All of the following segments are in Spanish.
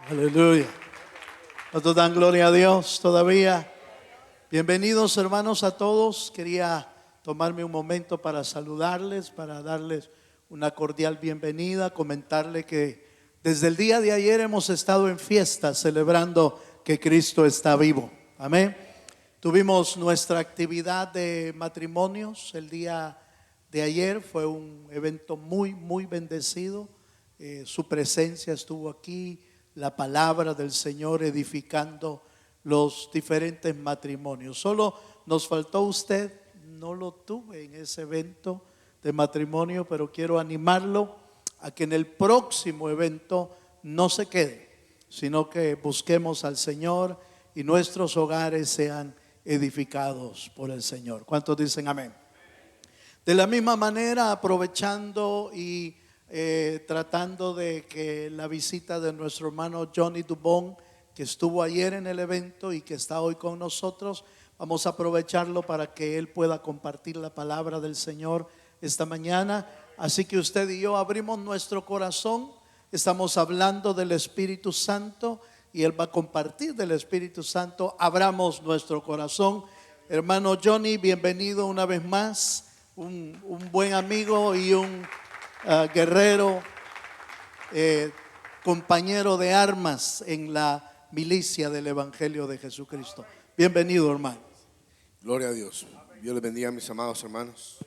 Aleluya. ¿Cuántos dan gloria a Dios todavía? Bienvenidos, hermanos, a todos. Quería tomarme un momento para saludarles, para darles una cordial bienvenida, comentarle que desde el día de ayer hemos estado en fiesta celebrando que Cristo está vivo. Amén. Tuvimos nuestra actividad de matrimonios el día de ayer. Fue un evento muy bendecido. Su presencia estuvo aquí, la palabra del Señor edificando los diferentes matrimonios. Solo nos faltó usted, no lo tuve en ese evento de matrimonio, pero quiero animarlo a que en el próximo evento no se quede, sino que busquemos al Señor y nuestros hogares sean edificados por el Señor. ¿Cuántos dicen amén? De la misma manera, aprovechando y tratando de que la visita de nuestro hermano Johnny Dubón, que estuvo ayer en el evento y que está hoy con nosotros, vamos a aprovecharlo para que él pueda compartir la palabra del Señor esta mañana. Así que usted y yo abrimos nuestro corazón. Estamos hablando del Espíritu Santo y él va a compartir del Espíritu Santo. Abramos nuestro corazón. Hermano Johnny, bienvenido una vez más. Un buen amigo y un guerrero, compañero de armas en la milicia del Evangelio de Jesucristo. Bienvenido, hermano. Gloria a Dios. Dios les bendiga, mis amados hermanos.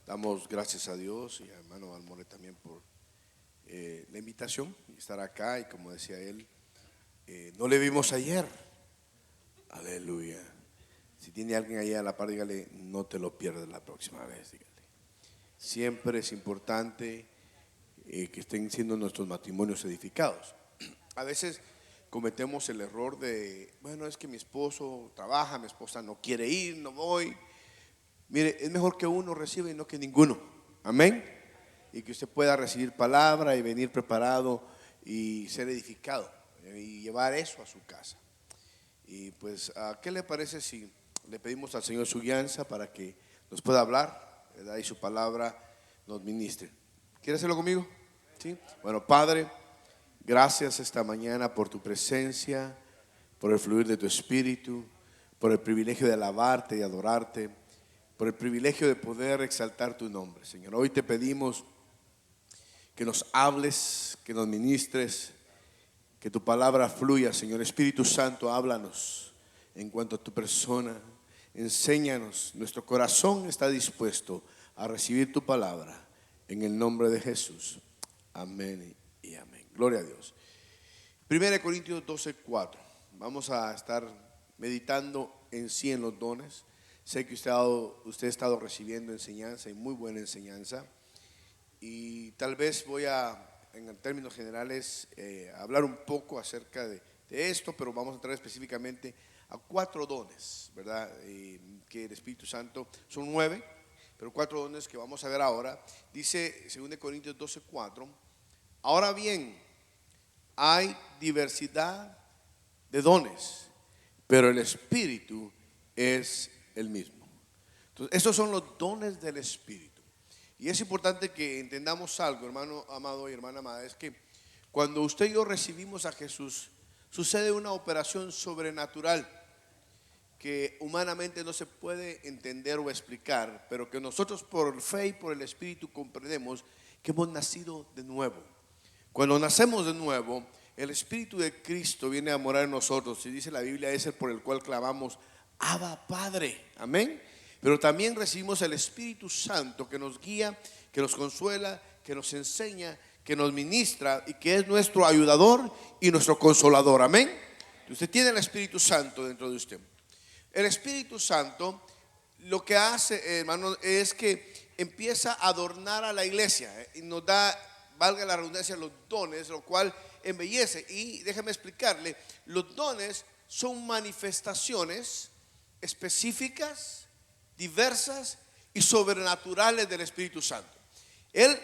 Damos gracias a Dios y a hermano Almore también por la invitación y estar acá. Y como decía él, no le vimos ayer. Aleluya. Si tiene alguien ahí a la par, dígale, no te lo pierdas la próxima vez. Dígale. Siempre es importante que estén siendo nuestros matrimonios edificados. A veces cometemos el error de, bueno, es que mi esposo trabaja, mi esposa no quiere ir, no voy. Mire, es mejor que uno reciba y no que ninguno. Amén. Y que usted pueda recibir palabra y venir preparado y ser edificado y llevar eso a su casa. Y pues, ¿qué le parece si le pedimos al Señor su guianza para que nos pueda hablar, ¿verdad? Y su palabra nos ministre? ¿Quiere hacerlo conmigo? ¿Sí? Bueno, Padre, gracias esta mañana por tu presencia, por el fluir de tu espíritu, por el privilegio de alabarte y adorarte, por el privilegio de poder exaltar tu nombre, Señor. Hoy te pedimos que nos hables, que nos ministres, que tu palabra fluya, Señor. Espíritu Santo, háblanos en cuanto a tu persona. Enséñanos, nuestro corazón está dispuesto a recibir tu palabra en el nombre de Jesús. Amén y amén. Gloria a Dios. 1 Corintios 12:4. Vamos a estar meditando en sí en los dones. Sé que usted ha estado recibiendo enseñanza y muy buena enseñanza. Y tal vez voy a, en términos generales, hablar un poco acerca de esto, pero vamos a entrar específicamente a 4 dones, ¿verdad? Que el Espíritu Santo, son 9, pero 4 dones que vamos a ver ahora. Dice 2 Corintios 12:4, ahora bien, hay diversidad de dones, pero el Espíritu es el mismo. Entonces, esos son los dones del Espíritu. Y es importante que entendamos algo, hermano amado y hermana amada, es que cuando usted y yo recibimos a Jesús, sucede una operación sobrenatural que humanamente no se puede entender o explicar, pero que nosotros por fe y por el Espíritu comprendemos que hemos nacido de nuevo. Cuando nacemos de nuevo, el Espíritu de Cristo viene a morar en nosotros, y dice la Biblia, es el por el cual clamamos, Abba Padre, amén. Pero también recibimos el Espíritu Santo que nos guía, que nos consuela, que nos enseña, que nos ministra y que es nuestro ayudador y nuestro consolador, amén. Usted tiene el Espíritu Santo dentro de usted. El Espíritu Santo lo que hace, hermano, es que empieza a adornar a la iglesia y nos da, valga la redundancia, los dones, lo cual embellece. Y déjame explicarle, los dones son manifestaciones específicas, diversas y sobrenaturales del Espíritu Santo. Él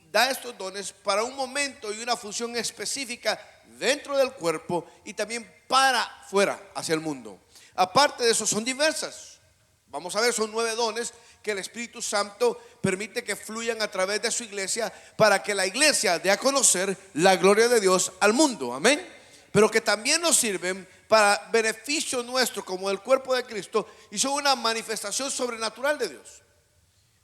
da estos dones para un momento y una función específica dentro del cuerpo y también para fuera, hacia el mundo. Aparte de eso, son diversas. Vamos a ver, son 9 dones que el Espíritu Santo permite que fluyan a través de su iglesia para que la iglesia dé a conocer la gloria de Dios al mundo, amén. Pero que también nos sirven para beneficio nuestro como el cuerpo de Cristo y son una manifestación sobrenatural de Dios.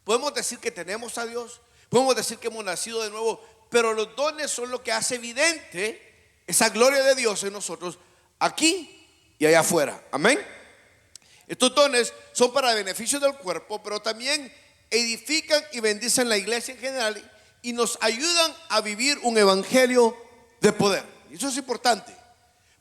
Podemos decir que tenemos a Dios, podemos decir que hemos nacido de nuevo, pero los dones son lo que hace evidente esa gloria de Dios en nosotros aquí y allá afuera, amén. Estos dones son para beneficio del cuerpo, pero también edifican y bendicen la iglesia en general y nos ayudan a vivir un evangelio de poder. Y eso es importante,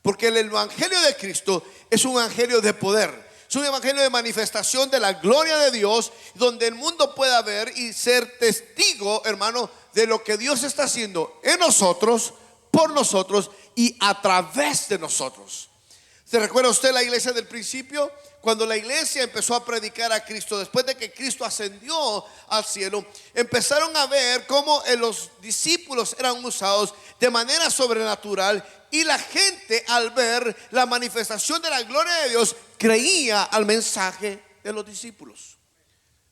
porque el evangelio de Cristo es un evangelio de poder, es un evangelio de manifestación de la gloria de Dios, donde el mundo pueda ver y ser testigo, hermano, de lo que Dios está haciendo en nosotros, por nosotros y a través de nosotros. ¿Se recuerda usted la iglesia del principio? Cuando la iglesia empezó a predicar a Cristo, después de que Cristo ascendió al cielo, empezaron a ver cómo los discípulos eran usados de manera sobrenatural, y la gente, al ver la manifestación de la gloria de Dios, creía al mensaje de los discípulos.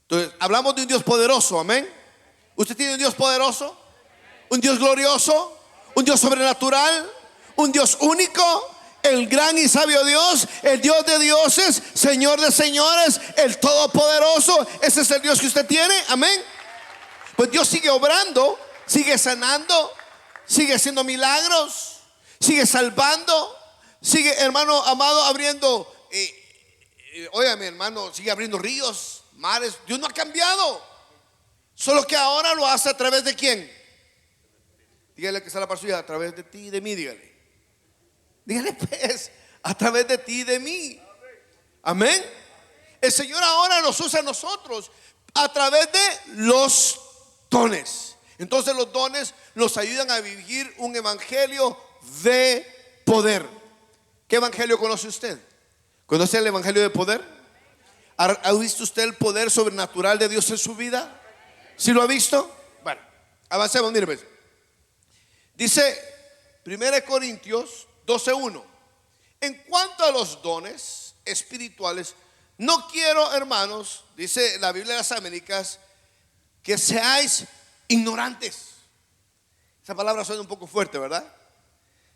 Entonces, hablamos de un Dios poderoso, amén. ¿Usted tiene un Dios poderoso? ¿Un Dios glorioso? ¿Un Dios sobrenatural? ¿Un Dios único? El gran y sabio Dios, el Dios de dioses, Señor de señores, el todopoderoso. Ese es el Dios que usted tiene, amén. Pues Dios sigue obrando, sigue sanando, sigue haciendo milagros, sigue salvando, sigue, hermano amado, abriendo, óyame, hermano, sigue abriendo ríos, mares. Dios no ha cambiado, solo que ahora lo hace a través de ¿quién? Dígale que está la par suya, a través de ti y de mí, dígale. Dígale pues, a través de ti y de mí. Amén. El Señor ahora nos usa a nosotros a través de los dones. Entonces los dones nos ayudan a vivir un evangelio de poder. ¿Qué evangelio conoce usted? ¿Conoce el evangelio de poder? ¿Ha visto usted el poder sobrenatural de Dios en su vida? ¿Sí lo ha visto? Bueno, avancemos, mire pues. Dice 1 Corintios 12:1. En cuanto a los dones espirituales, no quiero, hermanos, dice la Biblia de las Américas, que seáis ignorantes. Esa palabra suena un poco fuerte, ¿verdad?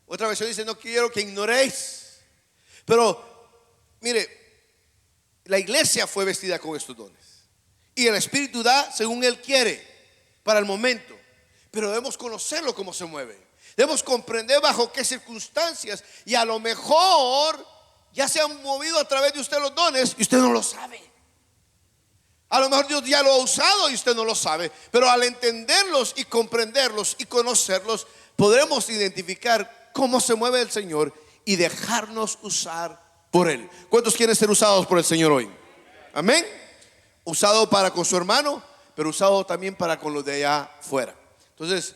Otra versión dice, no quiero que ignoréis. Pero, mire, la iglesia fue vestida con estos dones. Y el Espíritu da según Él quiere, para el momento. Pero debemos conocerlo cómo se mueve. Debemos comprender bajo qué circunstancias. Y a lo mejor ya se han movido a través de usted los dones y usted no lo sabe. A lo mejor Dios ya lo ha usado y usted no lo sabe. Pero al entenderlos y comprenderlos y conocerlos, podremos identificar cómo se mueve el Señor y dejarnos usar por Él. ¿Cuántos quieren ser usados por el Señor hoy? Amén. Usado para con su hermano, pero usado también para con los de allá afuera. Entonces,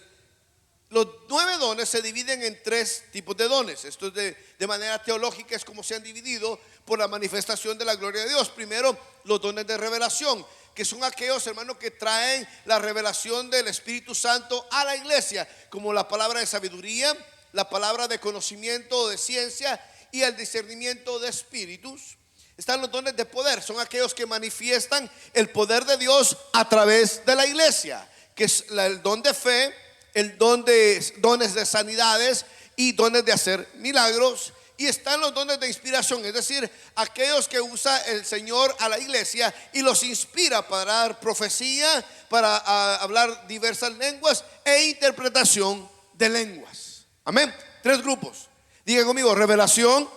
los 9 dones se dividen en 3 tipos de dones. Esto es de manera teológica, es como se han dividido por la manifestación de la gloria de Dios. Primero, los dones de revelación, que son aquellos, hermanos, que traen la revelación del Espíritu Santo a la iglesia, como la palabra de sabiduría, la palabra de conocimiento, de ciencia y el discernimiento de espíritus. Están los dones de poder, son aquellos que manifiestan el poder de Dios a través de la iglesia, que es el don de fe, el don de dones de sanidades y dones de hacer milagros. Y están los dones de inspiración, es decir, aquellos que usa el Señor a la iglesia y los inspira para dar profecía, para hablar diversas lenguas e interpretación de lenguas. Amén. 3 grupos. Digan conmigo: revelación,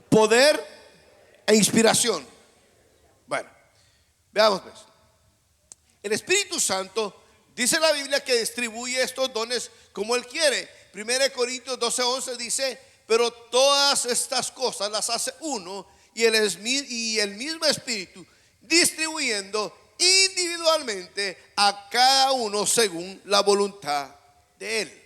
poder e inspiración. Bueno, veamos pues. El Espíritu Santo, dice la Biblia, que distribuye estos dones como Él quiere. 1 Corintios 12:11 dice: pero todas estas cosas las hace uno y el mismo Espíritu, distribuyendo individualmente a cada uno según la voluntad de Él.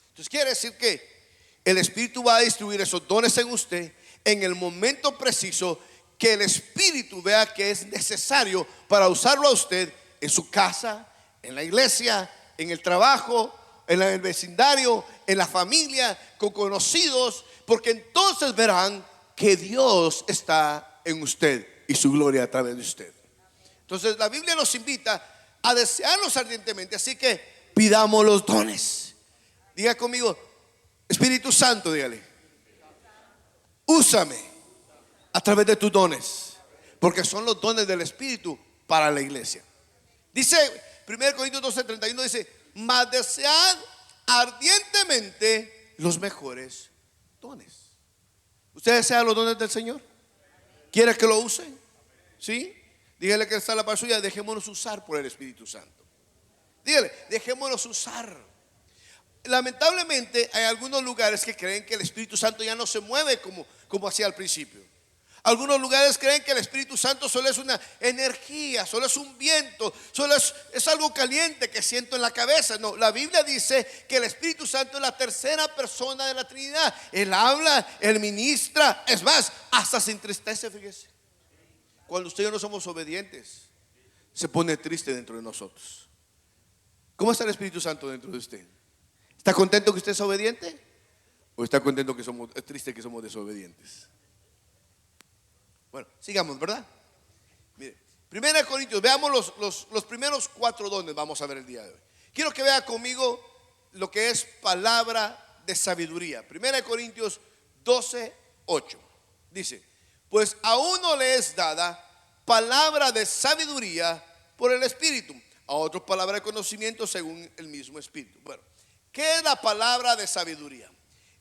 Entonces quiere decir que el Espíritu va a distribuir esos dones en usted en el momento preciso que el Espíritu vea que es necesario para usarlo a usted en su casa, en la iglesia, en el trabajo, en el vecindario, en la familia, con conocidos, porque entonces verán que Dios está en usted y su gloria a través de usted. Entonces la Biblia nos invita a desearlos ardientemente. Así que pidamos los dones. Diga conmigo, Espíritu Santo, dígale, úsame a través de tus dones, porque son los dones del Espíritu para la iglesia. Dice 1 Corintios 12:31, dice, mas desead ardientemente los mejores dones. ¿Usted desea los dones del Señor? ¿Quiere que lo usen? ¿Sí? Dígale que está la par suya, dejémonos usar por el Espíritu Santo. Dígale, dejémonos usar. Lamentablemente hay algunos lugares que creen que el Espíritu Santo ya no se mueve como hacía al principio. Algunos lugares creen que el Espíritu Santo solo es una energía, solo es un viento, solo es algo caliente que siento en la cabeza. No, la Biblia dice que el Espíritu Santo es la tercera persona de la Trinidad. Él habla, Él ministra, es más, hasta se entristece, fíjese. Cuando usted y yo no somos obedientes, se pone triste dentro de nosotros. ¿Cómo está el Espíritu Santo dentro de usted? ¿Está contento que usted es obediente? ¿O está contento que es triste que somos desobedientes? Bueno, sigamos, ¿verdad? Mire, 1 Corintios, veamos los primeros 4 dones. Vamos a ver el día de hoy. Quiero que vea conmigo lo que es palabra de sabiduría. 1 Corintios 12:8 dice, pues a uno le es dada palabra de sabiduría por el Espíritu, a otro palabra de conocimiento según el mismo Espíritu. Bueno, ¿qué es la palabra de sabiduría?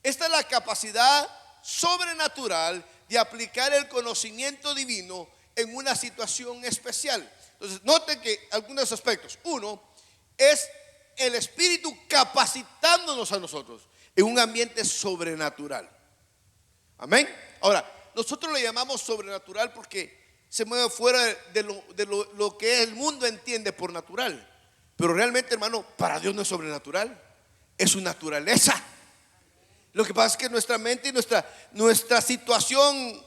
Esta es la capacidad sobrenatural de aplicar el conocimiento divino en una situación especial. Entonces, noten que algunos aspectos. Uno, es el Espíritu capacitándonos a nosotros en un ambiente sobrenatural. Amén. Ahora, nosotros le llamamos sobrenatural porque se mueve fuera de lo que el mundo entiende por natural. Pero realmente, hermano, para Dios no es sobrenatural, es su naturaleza. Lo que pasa es que nuestra mente y nuestra situación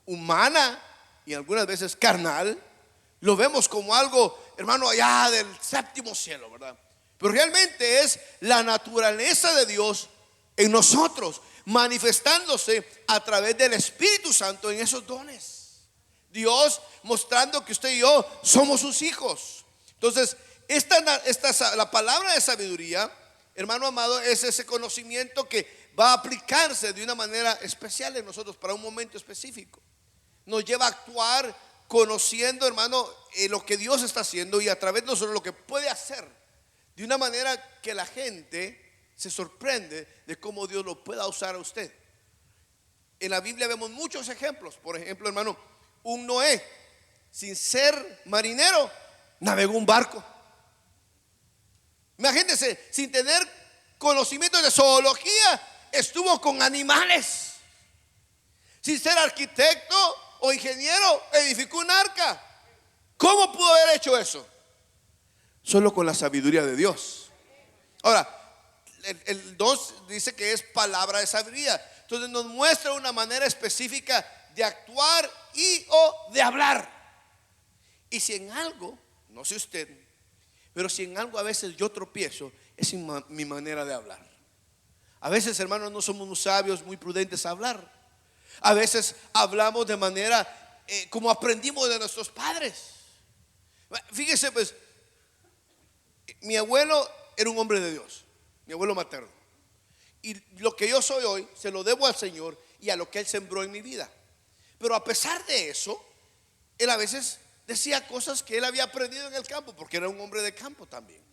humana y algunas veces carnal lo vemos como algo, hermano, allá del séptimo cielo, ¿verdad? Pero realmente es la naturaleza de Dios en nosotros, manifestándose a través del Espíritu Santo en esos dones. Dios mostrando que usted y yo somos sus hijos. Entonces, la palabra de sabiduría, hermano amado, es ese conocimiento que va a aplicarse de una manera especial en nosotros para un momento específico. Nos lleva a actuar conociendo, hermano, lo que Dios está haciendo y a través de nosotros lo que puede hacer, de una manera que la gente se sorprende de cómo Dios lo pueda usar a usted. En la Biblia vemos muchos ejemplos. Por ejemplo, hermano, un Noé, sin ser marinero, navegó un barco. Imagínense, sin tener conocimiento de zoología, estuvo con animales. Sin ser arquitecto o ingeniero, edificó un arca. ¿Cómo pudo haber hecho eso? Solo con la sabiduría de Dios. Ahora, el 2 dice que es palabra de sabiduría. Entonces nos muestra una manera específica de actuar y o de hablar. Y si en algo, no sé usted, pero si en algo a veces yo tropiezo, es en mi manera de hablar. A veces, hermanos, no somos muy sabios, muy prudentes a hablar. A veces hablamos de manera como aprendimos de nuestros padres. Fíjese, pues, mi abuelo era un hombre de Dios, mi abuelo materno. Y lo que yo soy hoy se lo debo al Señor y a lo que Él sembró en mi vida. Pero a pesar de eso, Él a veces decía cosas que Él había aprendido en el campo, porque era un hombre de campo también.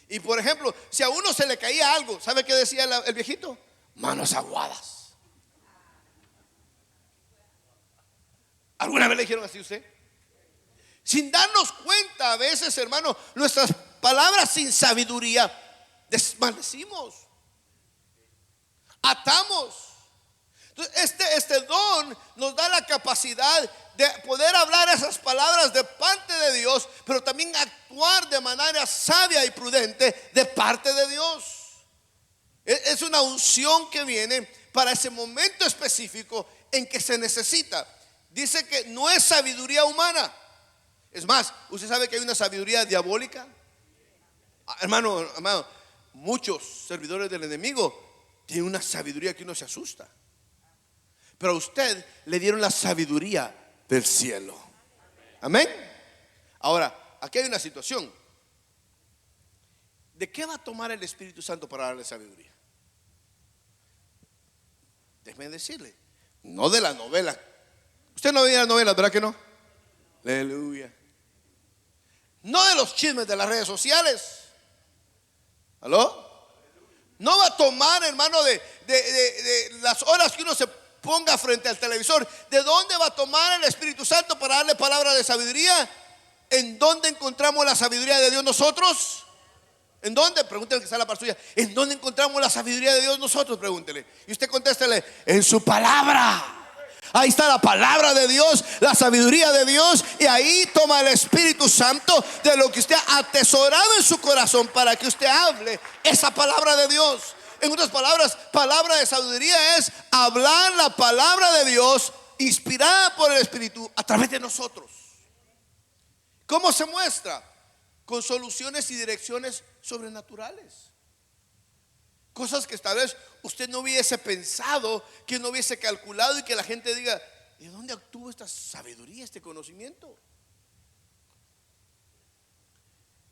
Y por ejemplo, si a uno se le caía algo, ¿sabe qué decía el viejito? Manos aguadas. ¿Alguna vez le dijeron así a usted? Sin darnos cuenta, a veces, hermano, nuestras palabras sin sabiduría desvanecimos, atamos. Entonces, este don nos da la capacidad de poder hablar esas palabras de parte de Dios, pero también actuar de manera sabia y prudente de parte de Dios. Es una unción que viene para ese momento específico en que se necesita. Dice que no es sabiduría humana. Es más, ¿usted sabe que hay una sabiduría diabólica? Hermano, muchos servidores del enemigo tienen una sabiduría que uno se asusta. Pero a usted le dieron la sabiduría del cielo. Amén. Ahora, aquí hay una situación. ¿De qué va a tomar el Espíritu Santo para darle sabiduría? Déjeme decirle, no de la novela. Usted no veía las novelas, ¿verdad que no? Aleluya. No de los chismes de las redes sociales. ¿Aló? No va a tomar, hermano, de las horas que uno se ponga frente al televisor. ¿De dónde va a tomar el Espíritu Santo para darle palabra de sabiduría? ¿En dónde encontramos la sabiduría de Dios nosotros? ¿En dónde? Pregúntele que está la par suya. ¿En dónde encontramos la sabiduría de Dios nosotros? Pregúntele. Y usted contéstele: en su palabra. Ahí está la palabra de Dios, la sabiduría de Dios. Y ahí toma el Espíritu Santo de lo que usted ha atesorado en su corazón para que usted hable esa palabra de Dios. En otras palabras, palabra de sabiduría es hablar la palabra de Dios inspirada por el Espíritu a través de nosotros. ¿Cómo se muestra? Con soluciones y direcciones sobrenaturales. Cosas que tal vez usted no hubiese pensado, que no hubiese calculado, y que la gente diga: ¿de dónde obtuvo esta sabiduría, este conocimiento?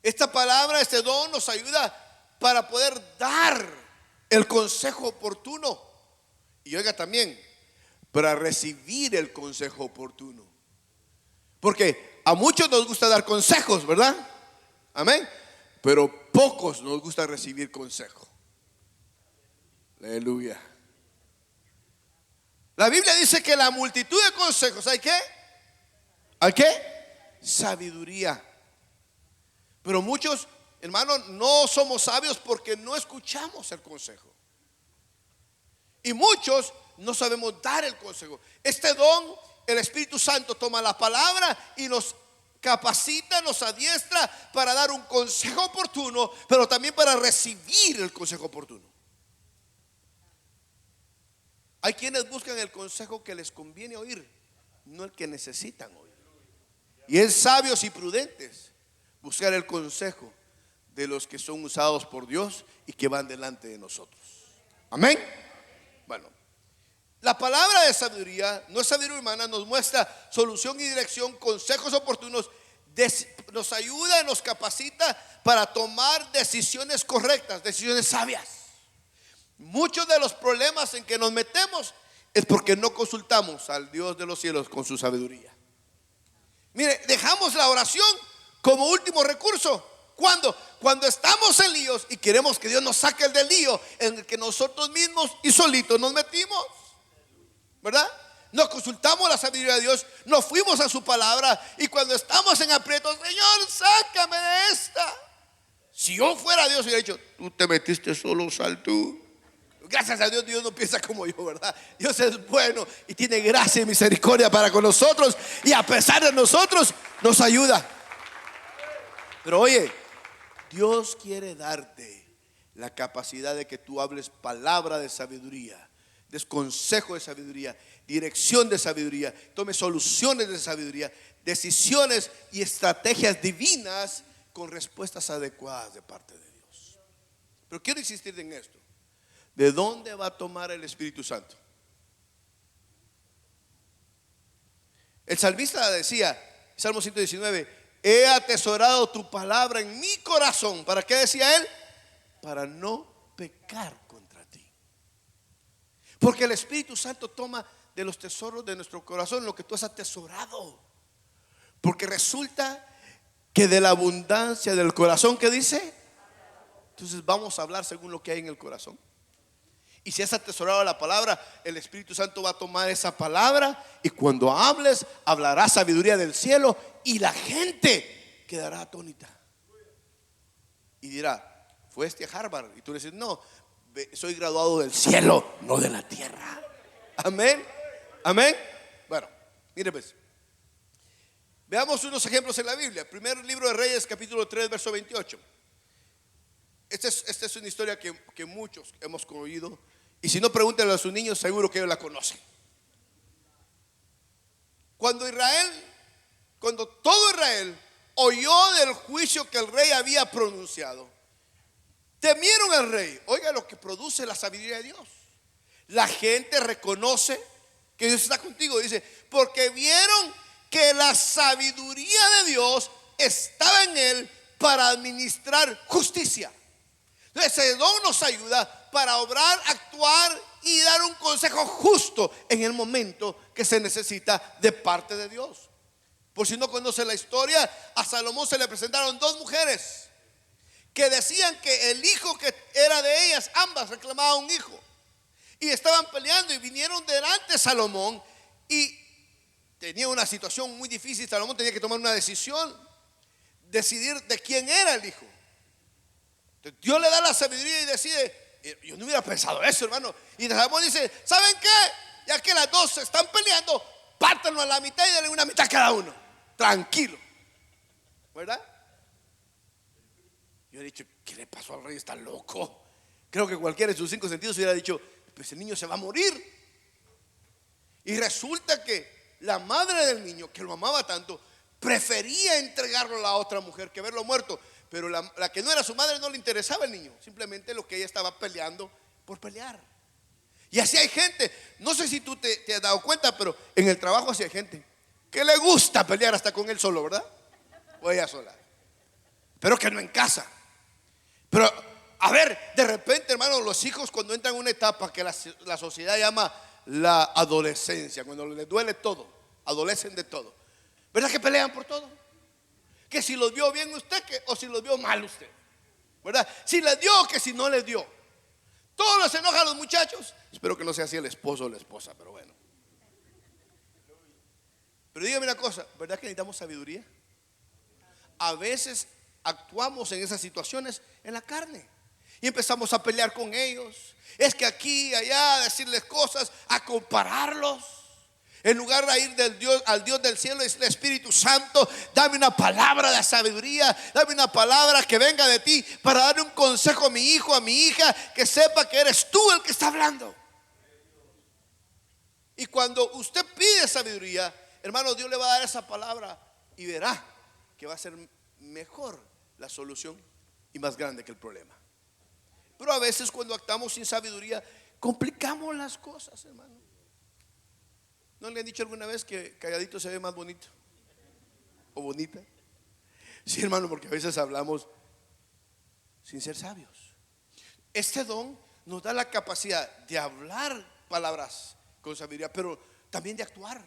Esta palabra, este don nos ayuda para poder dar el consejo oportuno. Y oiga también, para recibir el consejo oportuno. Porque a muchos nos gusta dar consejos, ¿verdad? Amén. Pero pocos nos gusta recibir consejo. Aleluya. La Biblia dice que la multitud de consejos, ¿hay qué? ¿Hay qué? Sabiduría. Pero muchos, hermanos, no somos sabios porque no escuchamos el consejo. Y muchos no sabemos dar el consejo. Este don, el Espíritu Santo toma la palabra y nos capacita, nos adiestra para dar un consejo oportuno, pero también para recibir el consejo oportuno. Hay quienes buscan el consejo que les conviene oír, no el que necesitan oír. Y es sabios y prudentes buscar el consejo de los que son usados por Dios y que van delante de nosotros. Amén. Bueno, la palabra de sabiduría, no es sabiduría humana, nos muestra solución y dirección, consejos oportunos, nos ayuda, nos capacita para tomar decisiones correctas, decisiones sabias. Muchos de los problemas en que nos metemos es porque no consultamos al Dios de los cielos con su sabiduría. Mire, dejamos la oración como último recurso. ¿Cuándo? Cuando estamos en líos y queremos que Dios nos saque del lío en el que nosotros mismos y solitos nos metimos, ¿verdad? No consultamos la sabiduría de Dios, no fuimos a su palabra, y cuando estamos en aprietos: Señor, sácame de esta. Si yo fuera Dios, hubiera dicho: tú te metiste solo, sal tú. Gracias a Dios, Dios no piensa como yo, ¿verdad? Dios es bueno y tiene gracia y misericordia para con nosotros, y a pesar de nosotros nos ayuda. Pero oye, Dios quiere darte la capacidad de que tú hables palabra de sabiduría, des consejo de sabiduría, dirección de sabiduría, tome soluciones de sabiduría, decisiones y estrategias divinas con respuestas adecuadas de parte de Dios. Pero quiero insistir en esto. ¿De dónde va a tomar el Espíritu Santo? El salmista decía, Salmo 119: he atesorado tu palabra en mi corazón. ¿Para qué decía él? Para no pecar contra ti. Porque el Espíritu Santo toma de los tesoros de nuestro corazón lo que tú has atesorado. Porque resulta que de la abundancia del corazón, ¿qué dice? Entonces vamos a hablar según lo que hay en el corazón. Y si has atesorado la palabra, el Espíritu Santo va a tomar esa palabra, y cuando hables, hablará sabiduría del cielo, y la gente quedará atónita y dirá: ¿fue este a Harvard? Y tú le dices: no, soy graduado del cielo, no de la tierra. Amén. Amén. Bueno, mire pues, veamos unos ejemplos en la Biblia. Primer libro de Reyes, capítulo 3, verso 28. Esta es una historia que muchos hemos oído, y si no, pregúntenle a sus niños, seguro que ellos la conocen. Cuando todo Israel oyó del juicio que el rey había pronunciado, temieron al rey. Oiga lo que produce la sabiduría de Dios. La gente reconoce que Dios está contigo. Dice: porque vieron que la sabiduría de Dios estaba en él para administrar justicia. Entonces, ese don nos ayuda para obrar, actuar y dar un consejo justo en el momento que se necesita de parte de Dios. Por si no conoce la historia, a Salomón se le presentaron dos mujeres que decían que el hijo que era de ellas, ambas reclamaban un hijo, y estaban peleando y vinieron delante de Salomón y tenía una situación muy difícil. Salomón tenía que tomar una decisión, decidir de quién era el hijo. Entonces, Dios le da la sabiduría y decide. Yo no hubiera pensado eso, hermano. Y Salomón dice: ¿saben qué? Ya que las dos se están peleando, pártanlo a la mitad y denle una mitad a cada uno. Tranquilo, ¿verdad? Yo he dicho: ¿qué le pasó al rey? Está loco. Creo que cualquiera de sus cinco sentidos hubiera dicho: pues el niño se va a morir. Y resulta que la madre del niño, que lo amaba tanto, prefería entregarlo a la otra mujer que verlo muerto. Pero la que no era su madre no le interesaba el niño, simplemente lo que ella estaba peleando por pelear. Y así hay gente, no sé si tú te has dado cuenta, pero en el trabajo así hay gente que le gusta pelear hasta con él solo, ¿verdad? O ella sola. Pero que no en casa. Pero a ver, de repente, hermano, los hijos cuando entran en una etapa que la sociedad llama la adolescencia, cuando les duele todo, adolecen de todo, ¿verdad que pelean por todo? Que si los vio bien usted o si los vio mal usted, ¿verdad? Si les dio o que si no les dio. Todos los enojan los muchachos. Espero que no sea así el esposo o la esposa, pero bueno. Pero dígame una cosa, ¿verdad que necesitamos sabiduría? A veces actuamos en esas situaciones en la carne y empezamos a pelear con ellos. Es que aquí, allá, a decirles cosas, a compararlos. En lugar de ir al Dios del cielo y decirle: Espíritu Santo, dame una palabra de sabiduría, dame una palabra que venga de ti para darle un consejo a mi hijo, a mi hija, que sepa que eres tú el que está hablando. Y cuando usted pide sabiduría, hermano, Dios le va a dar esa palabra y verá que va a ser mejor la solución y más grande que el problema. Pero a veces cuando actuamos sin sabiduría, complicamos las cosas, hermano. ¿No le han dicho alguna vez que calladito se ve más bonito o bonita? Sí, hermano, porque a veces hablamos sin ser sabios. Este don nos da la capacidad de hablar palabras con sabiduría, pero también de actuar.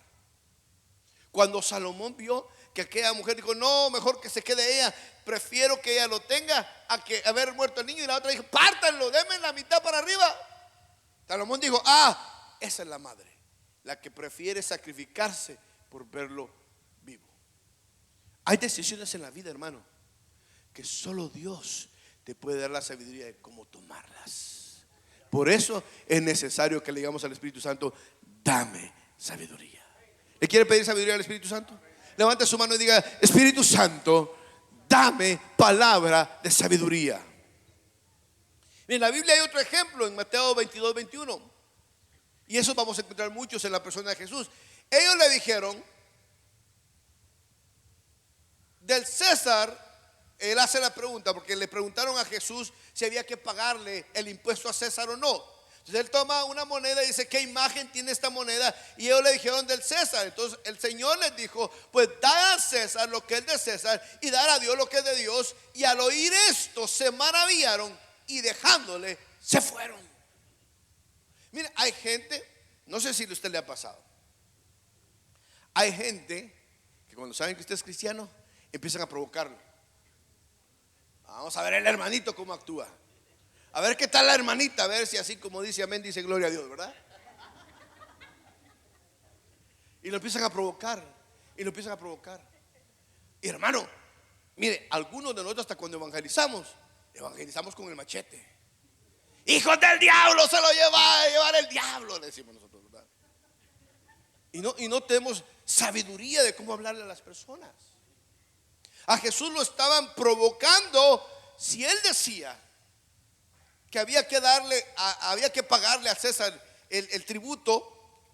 Cuando Salomón vio que aquella mujer dijo: no, mejor que se quede ella, prefiero que ella lo tenga a que haber muerto el niño. Y la otra dijo: pártanlo, denme la mitad para arriba. Salomón dijo: esa es la madre, la que prefiere sacrificarse por verlo vivo. Hay decisiones en la vida, hermano, que solo Dios te puede dar la sabiduría de cómo tomarlas. Por eso es necesario que le digamos al Espíritu Santo: dame sabiduría. ¿Le quiere pedir sabiduría al Espíritu Santo? Levante su mano y diga: Espíritu Santo, dame palabra de sabiduría. En la Biblia hay otro ejemplo en Mateo 22, 21. Y eso vamos a encontrar muchos en la persona de Jesús. Ellos le dijeron: del César. Él hace la pregunta porque le preguntaron a Jesús si había que pagarle el impuesto a César o no. Entonces él toma una moneda y dice: ¿qué imagen tiene esta moneda? Y ellos le dijeron: del César. Entonces el Señor les dijo: pues dad a César lo que es de César y dar a Dios lo que es de Dios. Y al oír esto se maravillaron y dejándole se fueron. Mira, hay gente, no sé si a usted le ha pasado, hay gente que cuando saben que usted es cristiano empiezan a provocarlo. Vamos a ver el hermanito cómo actúa, a ver qué tal la hermanita, a ver si así como dice amén, dice gloria a Dios, ¿verdad? Y lo empiezan a provocar, y lo empiezan a provocar. Y hermano, mire, algunos de nosotros hasta cuando evangelizamos con el machete. Hijos del diablo, se lo lleva a llevar el diablo, le decimos nosotros, ¿verdad? Y no tenemos sabiduría de cómo hablarle a las personas. A Jesús lo estaban provocando. Si él decía que había que pagarle a César el tributo,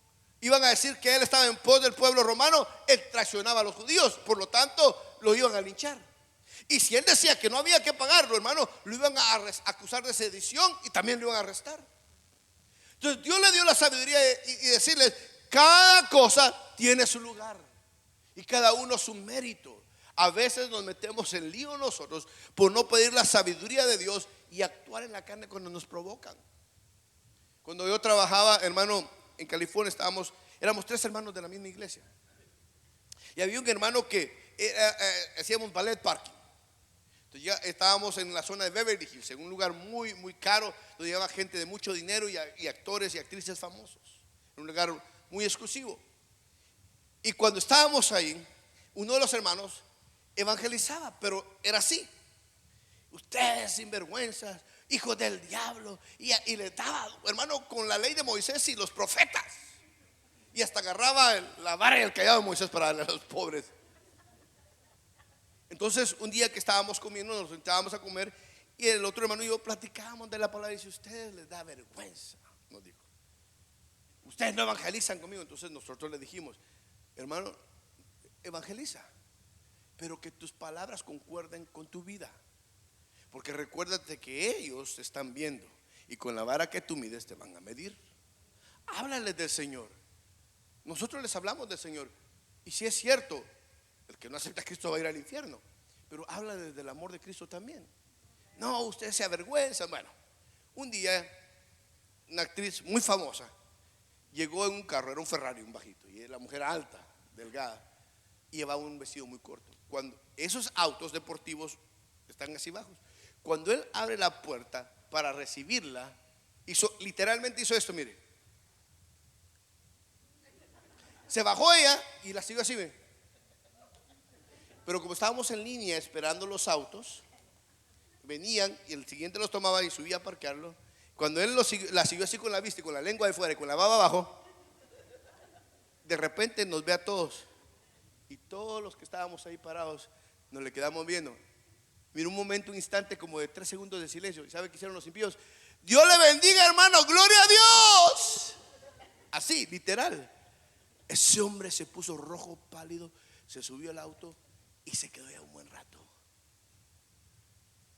iban a decir que él estaba en pos del pueblo romano. Él traicionaba a los judíos, por lo tanto lo iban a linchar. Y si él decía que no había que pagarlo, hermano, lo iban a acusar de sedición y también lo iban a arrestar. Entonces Dios le dio la sabiduría y decirles: cada cosa tiene su lugar y cada uno su mérito. A veces nos metemos en lío nosotros por no pedir la sabiduría de Dios y actuar en la carne cuando nos provocan. Cuando yo trabajaba, hermano, en California, éramos 3 hermanos de la misma iglesia. Y había un hermano que hacíamos ballet parking. Entonces ya estábamos en la zona de Beverly Hills, en un lugar muy, muy caro, donde llevaba gente de mucho dinero y actores y actrices famosos. En un lugar muy exclusivo. Y cuando estábamos ahí, uno de los hermanos evangelizaba, pero era así: ustedes sinvergüenzas, hijos del diablo. Y le daba, hermano, con la ley de Moisés y los profetas. Y hasta agarraba la vara y el callado de Moisés para darle a los pobres. Entonces un día que estábamos comiendo, nos sentábamos a comer, y el otro hermano y yo platicábamos de la palabra. Y dice: ustedes les da vergüenza, nos dijo, ustedes no evangelizan conmigo. Entonces nosotros le dijimos: hermano, evangeliza, pero que tus palabras concuerden con tu vida. Porque recuérdate que ellos te están viendo, y con la vara que tú mides te van a medir. Háblales del Señor. Nosotros les hablamos del Señor. Y si es cierto, el que no acepta a Cristo va a ir al infierno, pero háblales del amor de Cristo también. No, ustedes se avergüenzan. Bueno, un día una actriz muy famosa llegó en un carro, era un Ferrari, un bajito, y la mujer alta, delgada, y llevaba un vestido muy corto. Cuando esos autos deportivos están así bajos, cuando él abre la puerta para recibirla, literalmente hizo esto, mire. Se bajó ella y la siguió así, ¿ve? Pero como estábamos en línea esperando los autos, venían y el siguiente los tomaba y subía a parquearlo. Cuando él la siguió así con la vista y con la lengua de fuera y con la baba abajo, de repente nos ve a todos, y todos los que estábamos ahí parados nos le quedamos viendo. Mira, un momento, un instante como de 3 segundos de silencio. ¿Y sabe qué hicieron los impíos? Dios le bendiga, hermano, gloria a Dios. Así, literal. Ese hombre se puso rojo, pálido, se subió al auto y se quedó ya un buen rato.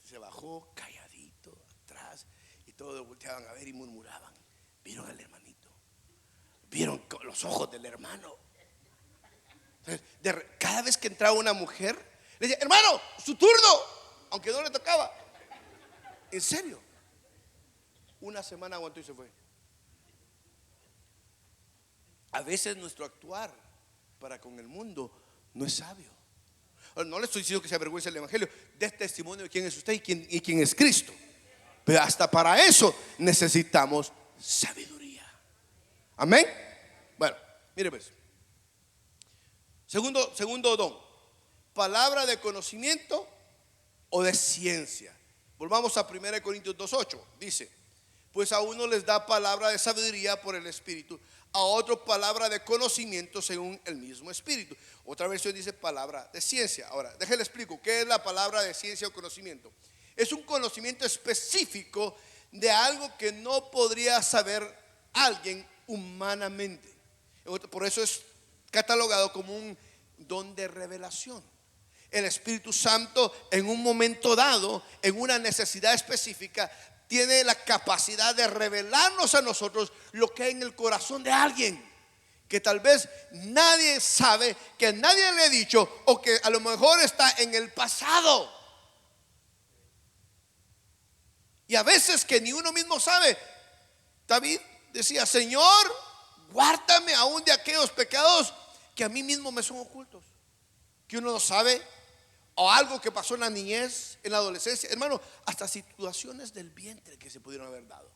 Se bajó calladito atrás, y todos volteaban a ver y murmuraban: vieron al hermanito, vieron los ojos del hermano. Entonces, cada vez que entraba una mujer, le decía: hermano, su turno, aunque no le tocaba. En serio. Una semana aguantó y se fue. A veces nuestro actuar para con el mundo no es sabio. No le estoy diciendo que se avergüence el evangelio, dé testimonio de quién es usted y quién es Cristo. Pero hasta para eso necesitamos sabiduría. Amén. Bueno, mire pues. Segundo don: palabra de conocimiento o de ciencia. Volvamos a 1 Corintios 2:8. Dice: pues a uno les da palabra de sabiduría por el Espíritu, a otro palabra de conocimiento según el mismo Espíritu. Otra versión dice palabra de ciencia. Ahora, déjenle explico qué es la palabra de ciencia o conocimiento. Es un conocimiento específico de algo que no podría saber alguien humanamente. Por eso es catalogado como un don de revelación. El Espíritu Santo, en un momento dado, en una necesidad específica, tiene la capacidad de revelarnos a nosotros lo que hay en el corazón de alguien, que tal vez nadie sabe, que nadie le ha dicho, o que a lo mejor está en el pasado. Y a veces que ni uno mismo sabe. David decía: Señor, guárdame aún de aquellos pecados que a mí mismo me son ocultos, que uno no sabe, o algo que pasó en la niñez, en la adolescencia, hermano, hasta situaciones del vientre que se pudieron haber dado.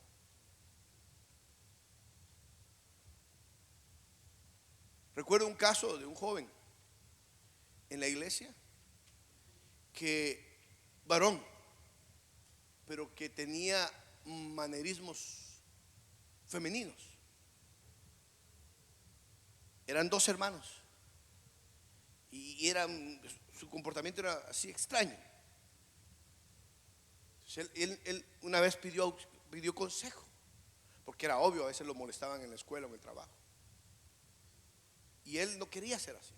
Recuerdo un caso de un joven en la iglesia, varón, pero que tenía manerismos femeninos. Eran 2 hermanos y su comportamiento era así extraño. Entonces él una vez pidió consejo, porque era obvio, a veces lo molestaban en la escuela o en el trabajo, y él no quería ser así.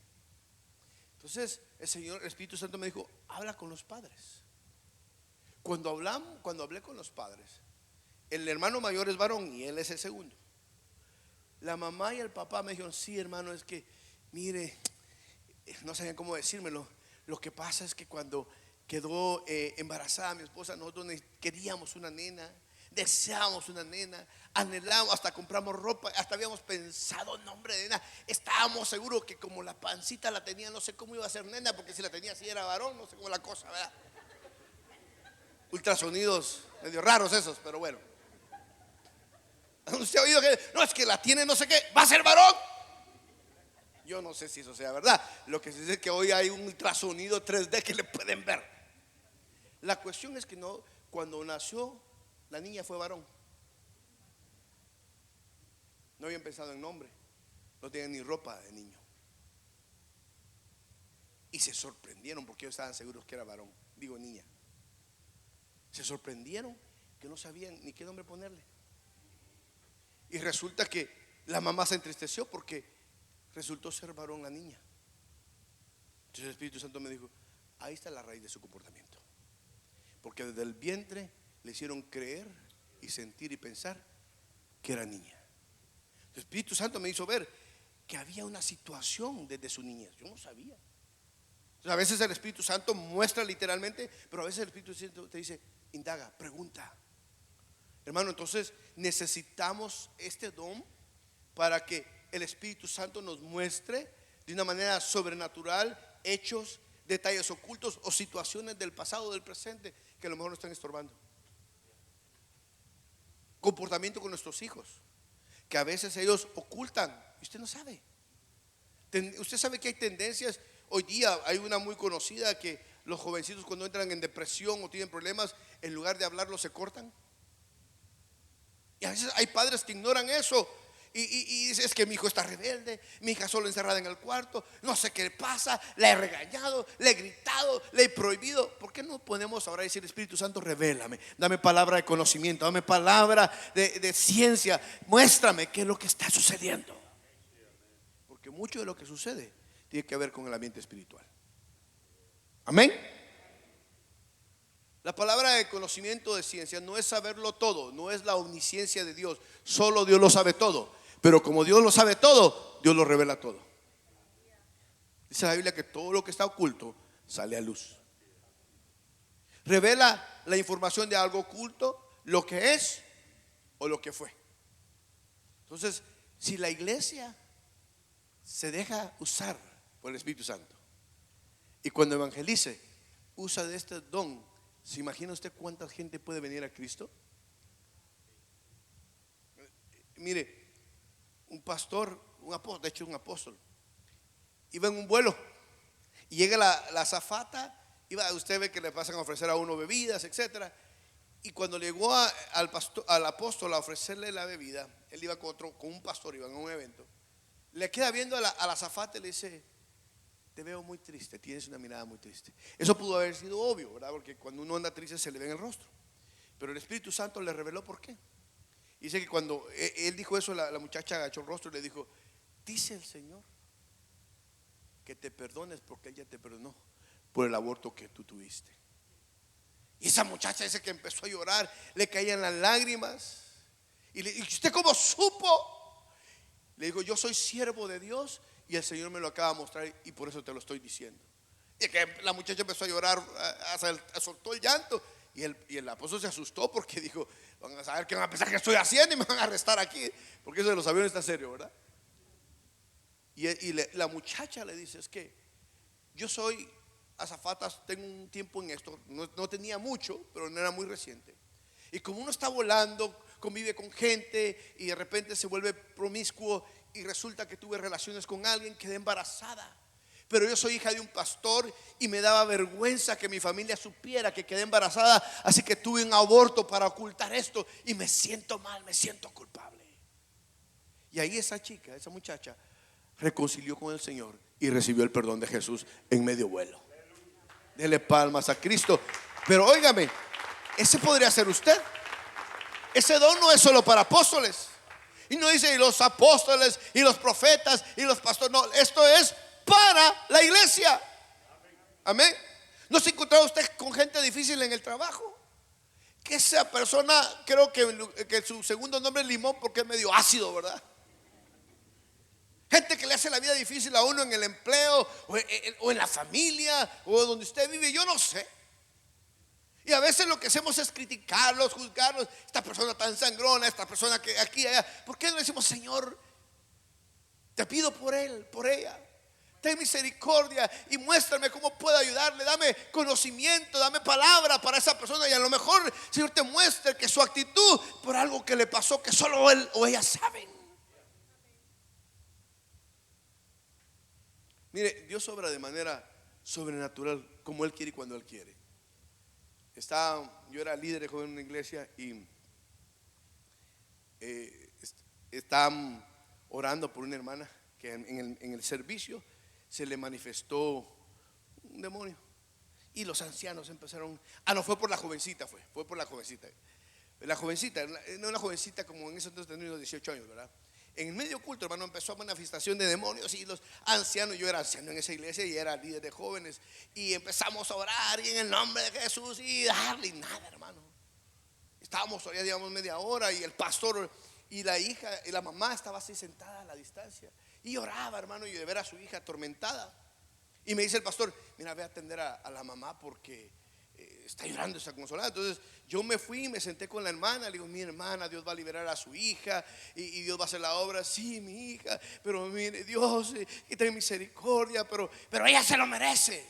Entonces el Espíritu Santo me dijo: habla con los padres. Cuando hablé con los padres, el hermano mayor es varón y él es el segundo. La mamá y el papá me dijeron: sí, hermano, es que mire, no sabían cómo decírmelo, Lo que pasa es que cuando quedó embarazada mi esposa, nosotros queríamos una nena, deseábamos una nena, anhelamos, hasta compramos ropa, hasta habíamos pensado nombre de nena. Estábamos seguros que como la pancita la tenía, no sé cómo iba a ser nena, porque si la tenía así era varón, no sé cómo la cosa, ¿verdad? Ultrasonidos medio raros esos, pero bueno. ¿Usted ha oído que no, es que la tiene no sé qué, va a ser varón? Yo no sé si eso sea verdad. Lo que se dice es que hoy hay un ultrasonido 3D que le pueden ver. La cuestión es que no, cuando nació la niña fue varón. No habían pensado en nombre, no tenían ni ropa de niño. Y se sorprendieron porque ellos estaban seguros que era varón, digo niña. Se sorprendieron que no sabían ni qué nombre ponerle. Y resulta que la mamá se entristeció porque resultó ser varón la niña. Entonces el Espíritu Santo me dijo: ahí está la raíz de su comportamiento. Porque desde el vientre le hicieron creer y sentir y pensar que era niña. El Espíritu Santo me hizo ver que había una situación desde su niñez. Yo no sabía. Entonces, a veces el Espíritu Santo muestra literalmente, pero a veces el Espíritu Santo te dice: indaga, pregunta. Hermano, entonces necesitamos este don para que el Espíritu Santo nos muestre de una manera sobrenatural hechos, detalles ocultos o situaciones del pasado o del presente que a lo mejor nos están estorbando. Comportamiento con nuestros hijos, que a veces ellos ocultan y usted no sabe. Usted sabe que hay tendencias. Hoy día hay una muy conocida que los jovencitos cuando entran en depresión o tienen problemas, en lugar de hablarlo se cortan. Y a veces hay padres que ignoran eso y dicen: es que mi hijo está rebelde, mi hija solo encerrada en el cuarto, no sé qué le pasa, le he regañado, le he gritado, le he prohibido. ¿Por qué no podemos ahora decir: Espíritu Santo, revélame, dame palabra de conocimiento, dame palabra de ciencia, muéstrame qué es lo que está sucediendo? Porque mucho de lo que sucede tiene que ver con el ambiente espiritual. Amén. La palabra de conocimiento, de ciencia, no es saberlo todo, no es la omnisciencia de Dios. Solo Dios lo sabe todo. Pero como Dios lo sabe todo, Dios lo revela todo. Dice la Biblia que todo lo que está oculto sale a luz. Revela la información de algo oculto, lo que es o lo que fue. Entonces, si la iglesia se deja usar por el Espíritu Santo y cuando evangelice usa de este don, ¿se imagina usted cuánta gente puede venir a Cristo? Mire, un pastor, un apóstol, de hecho un apóstol, iba en un vuelo y llega la azafata. Usted ve que le pasan a ofrecer a uno bebidas, etcétera. Y cuando llegó al apóstol a ofrecerle la bebida, él iba con un pastor, iban a un evento. Le queda viendo a la azafata y le dice: te veo muy triste, tienes una mirada muy triste. Eso pudo haber sido obvio, ¿verdad? Porque cuando uno anda triste se le ve en el rostro. Pero el Espíritu Santo le reveló por qué. Dice que cuando él dijo eso, la muchacha agachó el rostro y le dijo: dice el Señor que te perdones porque Él ya te perdonó por el aborto que tú tuviste. Y esa muchacha dice que empezó a llorar, le caían las lágrimas. ¿Y usted cómo supo? Le dijo: yo soy siervo de Dios y el Señor me lo acaba de mostrar y por eso te lo estoy diciendo. Y que la muchacha empezó a llorar, soltó el llanto. Y el apóstol se asustó porque dijo: van a saber qué van a pensar que estoy haciendo y me van a arrestar aquí, porque eso de los aviones está serio, ¿verdad? Y la muchacha le dice: es que yo soy azafata, tengo un tiempo en esto, no tenía mucho, pero no era muy reciente. Y como uno está volando, convive con gente y de repente se vuelve promiscuo y resulta que tuve relaciones con alguien, quedé embarazada. Pero yo soy hija de un pastor y me daba vergüenza que mi familia supiera que quedé embarazada, así que tuve un aborto para ocultar esto y me siento mal, me siento culpable. Y ahí esa chica, esa muchacha, reconcilió con el Señor y recibió el perdón de Jesús en medio vuelo. Dele palmas a Cristo. Pero óigame, ese podría ser usted. Ese don no es solo para apóstoles. Y no dice: y los apóstoles y los profetas y los pastores. No, esto es para la iglesia. Amén. ¿No se encontraba usted con gente difícil en el trabajo? Que esa persona, creo que su segundo nombre es Limón porque es medio ácido, ¿verdad? Gente que le hace la vida difícil a uno en el empleo o en la familia o donde usted vive, yo no sé. Y a veces lo que hacemos es criticarlos, juzgarlos. Esta persona tan sangrona, esta persona que aquí, allá. ¿Por qué no le decimos, Señor, te pido por él, por ella? Ten misericordia y muéstrame cómo puedo ayudarle. Dame conocimiento, dame palabra para esa persona. Y a lo mejor, Señor, te muestre que su actitud por algo que le pasó, que solo él o ella saben. Mire, Dios obra de manera sobrenatural como Él quiere y cuando Él quiere. Yo era líder de joven en una iglesia y estaban orando por una hermana que en el servicio se le manifestó un demonio. Y los ancianos empezaron. No, fue por la jovencita, fue por la jovencita. La jovencita, no una jovencita como en ese entonces tenía unos 18 años, ¿verdad? En el medio culto, hermano, empezó a manifestación de demonios y los ancianos, yo era anciano en esa iglesia y era líder de jóvenes, y empezamos a orar y en el nombre de Jesús y darle, y nada, hermano. Estábamos ya digamos media hora y el pastor y la hija y la mamá estaba así sentada a la distancia y oraba, hermano, y de ver a su hija atormentada. Y me dice el pastor, mira, ve a atender a la mamá porque está llorando, está consolada. Entonces yo me fui y me senté con la hermana. Le digo, mi hermana, Dios va a liberar a su hija y Dios va a hacer la obra. Sí, mi hija, pero mire, Dios, y ten misericordia, pero ella se lo merece.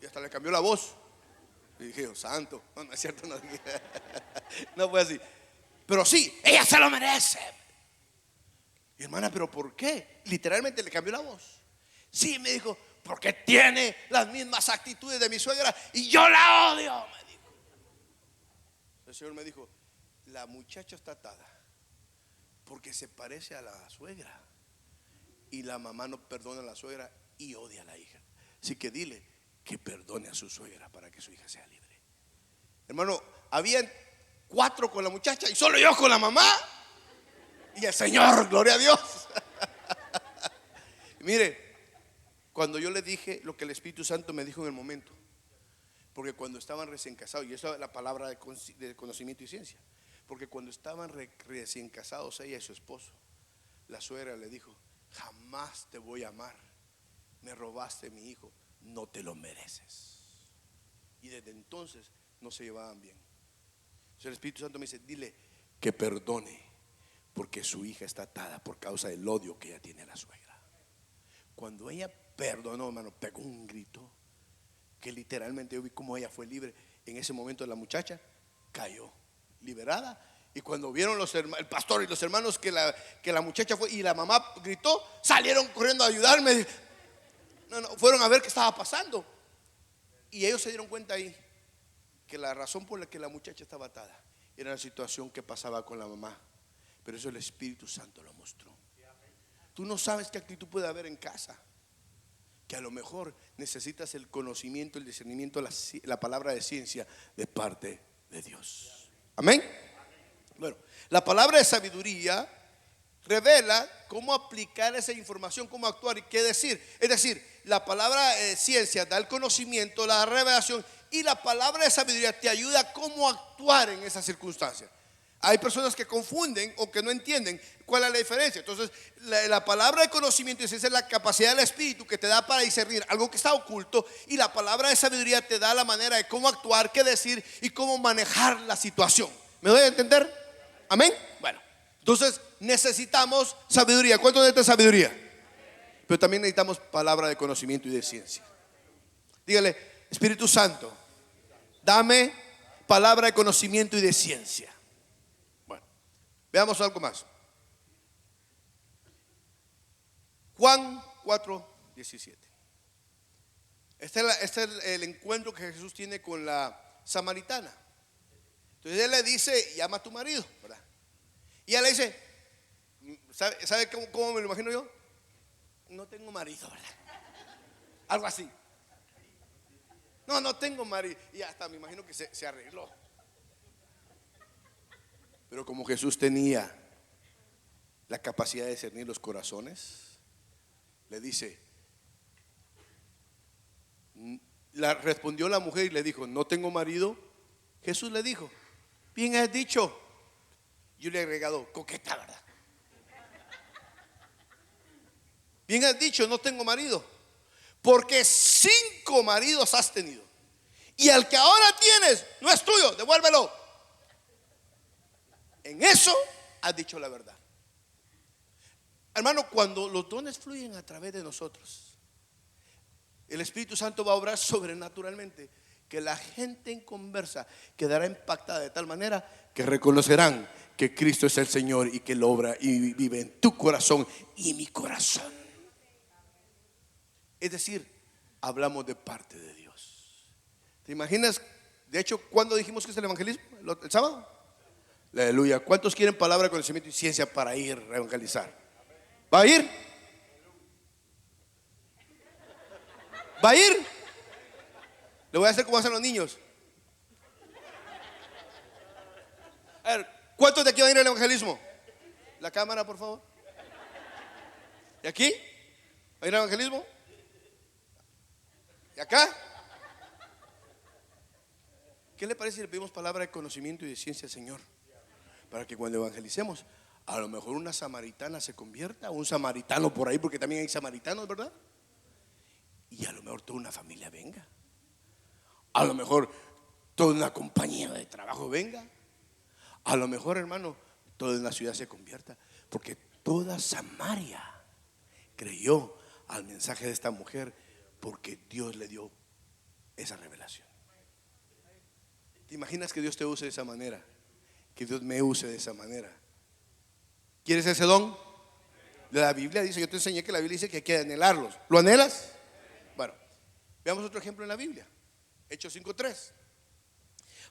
Y hasta le cambió la voz. Y dije, Dios santo, no es cierto, no, no fue así. Pero sí, ella se lo merece. Y hermana, pero ¿por qué? Literalmente le cambió la voz. Sí, me dijo, porque tiene las mismas actitudes de mi suegra y yo la odio, me dijo. El Señor me dijo, la muchacha está atada porque se parece a la suegra y la mamá no perdona a la suegra y odia a la hija. Así que dile que perdone a su suegra para que su hija sea libre. Hermano, habían 4 con la muchacha y solo yo con la mamá y el Señor, gloria a Dios. Mire, cuando yo le dije lo que el Espíritu Santo me dijo en el momento, porque cuando estaban recién casados, y eso es la palabra de conocimiento y ciencia, porque cuando estaban recién casados ella y su esposo, la suegra le dijo, jamás te voy a amar, me robaste mi hijo, no te lo mereces. Y desde entonces no se llevaban bien. Entonces el Espíritu Santo me dice, dile que perdone, porque su hija está atada por causa del odio que ella tiene a la suegra. Cuando ella perdonó, hermano, pegó un grito que literalmente yo vi cómo ella fue libre. En ese momento la muchacha cayó liberada. Y cuando vieron el pastor y los hermanos que la muchacha fue y la mamá gritó, salieron corriendo a ayudarme. Fueron a ver qué estaba pasando. Y ellos se dieron cuenta ahí que la razón por la que la muchacha estaba atada era la situación que pasaba con la mamá. Pero eso el Espíritu Santo lo mostró. Tú no sabes qué actitud puede haber en casa, que a lo mejor necesitas el conocimiento, el discernimiento, la palabra de ciencia de parte de Dios. Amén. Bueno, la palabra de sabiduría revela cómo aplicar esa información, cómo actuar y qué decir. Es decir, la palabra ciencia da el conocimiento, la revelación, y la palabra de sabiduría te ayuda a cómo actuar en esas circunstancias. Hay personas que confunden o que no entienden cuál es la diferencia. Entonces, la palabra de conocimiento es la capacidad del Espíritu que te da para discernir algo que está oculto, y la palabra de sabiduría te da la manera de cómo actuar, qué decir y cómo manejar la situación. ¿Me doy a entender? Amén. Bueno, entonces necesitamos sabiduría. ¿Cuánto necesita sabiduría? Pero también necesitamos palabra de conocimiento y de ciencia. Dígale, Espíritu Santo, dame palabra de conocimiento y de ciencia. Veamos algo más. Juan 4:17. Este es el encuentro que Jesús tiene con la samaritana. Entonces él le dice, llama a tu marido, ¿verdad? Y ella le dice, ¿sabe cómo me lo imagino yo? No tengo marido, ¿verdad? Algo así. No tengo marido. Y hasta me imagino que se arregló. Pero como Jesús tenía la capacidad de discernir los corazones, le dice, respondió la mujer y le dijo, no tengo marido. Jesús le dijo, bien has dicho. Yo le he agregado, coqueta, ¿verdad? Bien has dicho, no tengo marido, porque 5 maridos has tenido, y el que ahora tienes no es tuyo, devuélvelo. En eso has dicho la verdad. Hermano, cuando los dones fluyen a través de nosotros, el Espíritu Santo va a obrar sobrenaturalmente, que la gente en conversa quedará impactada de tal manera que reconocerán que Cristo es el Señor y que Él obra y vive en tu corazón y mi corazón. Es decir, hablamos de parte de Dios. ¿Te imaginas? De hecho, ¿cuándo dijimos que es el evangelismo? ¿El sábado? Aleluya. ¿Cuántos quieren palabra, conocimiento y ciencia para ir a evangelizar? ¿Va a ir? ¿Va a ir? Le voy a hacer como hacen los niños. A ver, ¿cuántos de aquí van a ir al evangelismo? La cámara, por favor. ¿Y aquí? ¿Va a ir al evangelismo? ¿Y acá? ¿Qué le parece si le pedimos palabra de conocimiento y de ciencia al Señor? Para que cuando evangelicemos, a lo mejor una samaritana se convierta, un samaritano por ahí, porque también hay samaritanos, ¿verdad? Y a lo mejor toda una familia venga. A lo mejor toda una compañía de trabajo venga. A lo mejor, hermano, toda una ciudad se convierta, porque toda Samaria creyó al mensaje de esta mujer, porque Dios le dio esa revelación. ¿Te imaginas que Dios te use de esa manera? Que Dios me use de esa manera. ¿Quieres ese don? La Biblia dice, yo te enseñé que la Biblia dice que hay que anhelarlos. ¿Lo anhelas? Bueno, veamos otro ejemplo en la Biblia. Hechos 5:3.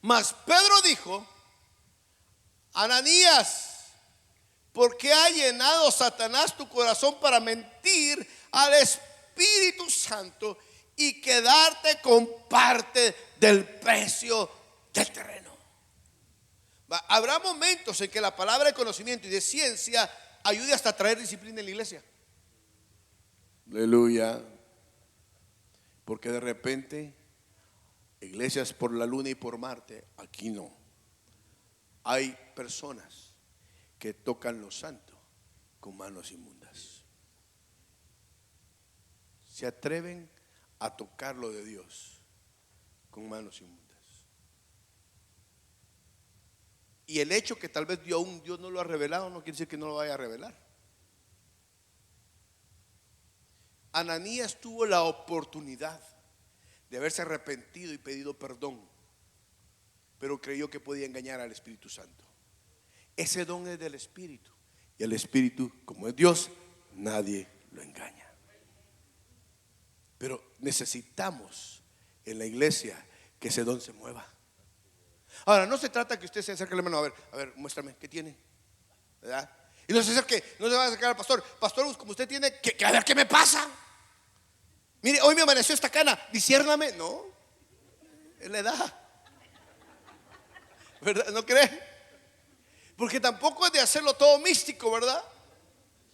Mas Pedro dijo: Ananías, ¿por qué ha llenado Satanás tu corazón para mentir al Espíritu Santo y quedarte con parte del precio del terreno? Habrá momentos en que la palabra de conocimiento y de ciencia ayude hasta a traer disciplina en la iglesia. Aleluya. Porque de repente iglesias por la luna y por Marte, aquí no. Hay personas que tocan lo santo con manos inmundas. Se atreven a tocar lo de Dios con manos inmundas. Y el hecho que tal vez Dios no lo ha revelado no quiere decir que no lo vaya a revelar. Ananías tuvo la oportunidad de haberse arrepentido y pedido perdón, pero creyó que podía engañar al Espíritu Santo. Ese don es del Espíritu, y el Espíritu, como es Dios, nadie lo engaña. Pero necesitamos en la iglesia que ese don se mueva. Ahora, no se trata que usted se acerque al hermano, a ver, muéstrame, ¿qué tiene? ¿Verdad? Y no se acerque, no se va a acercar al pastor. Pastor, como usted tiene, a ver, ¿qué me pasa? Mire, hoy me amaneció esta cana, disiérname. No, es la edad, ¿verdad? ¿No cree? Porque tampoco es de hacerlo todo místico, ¿verdad?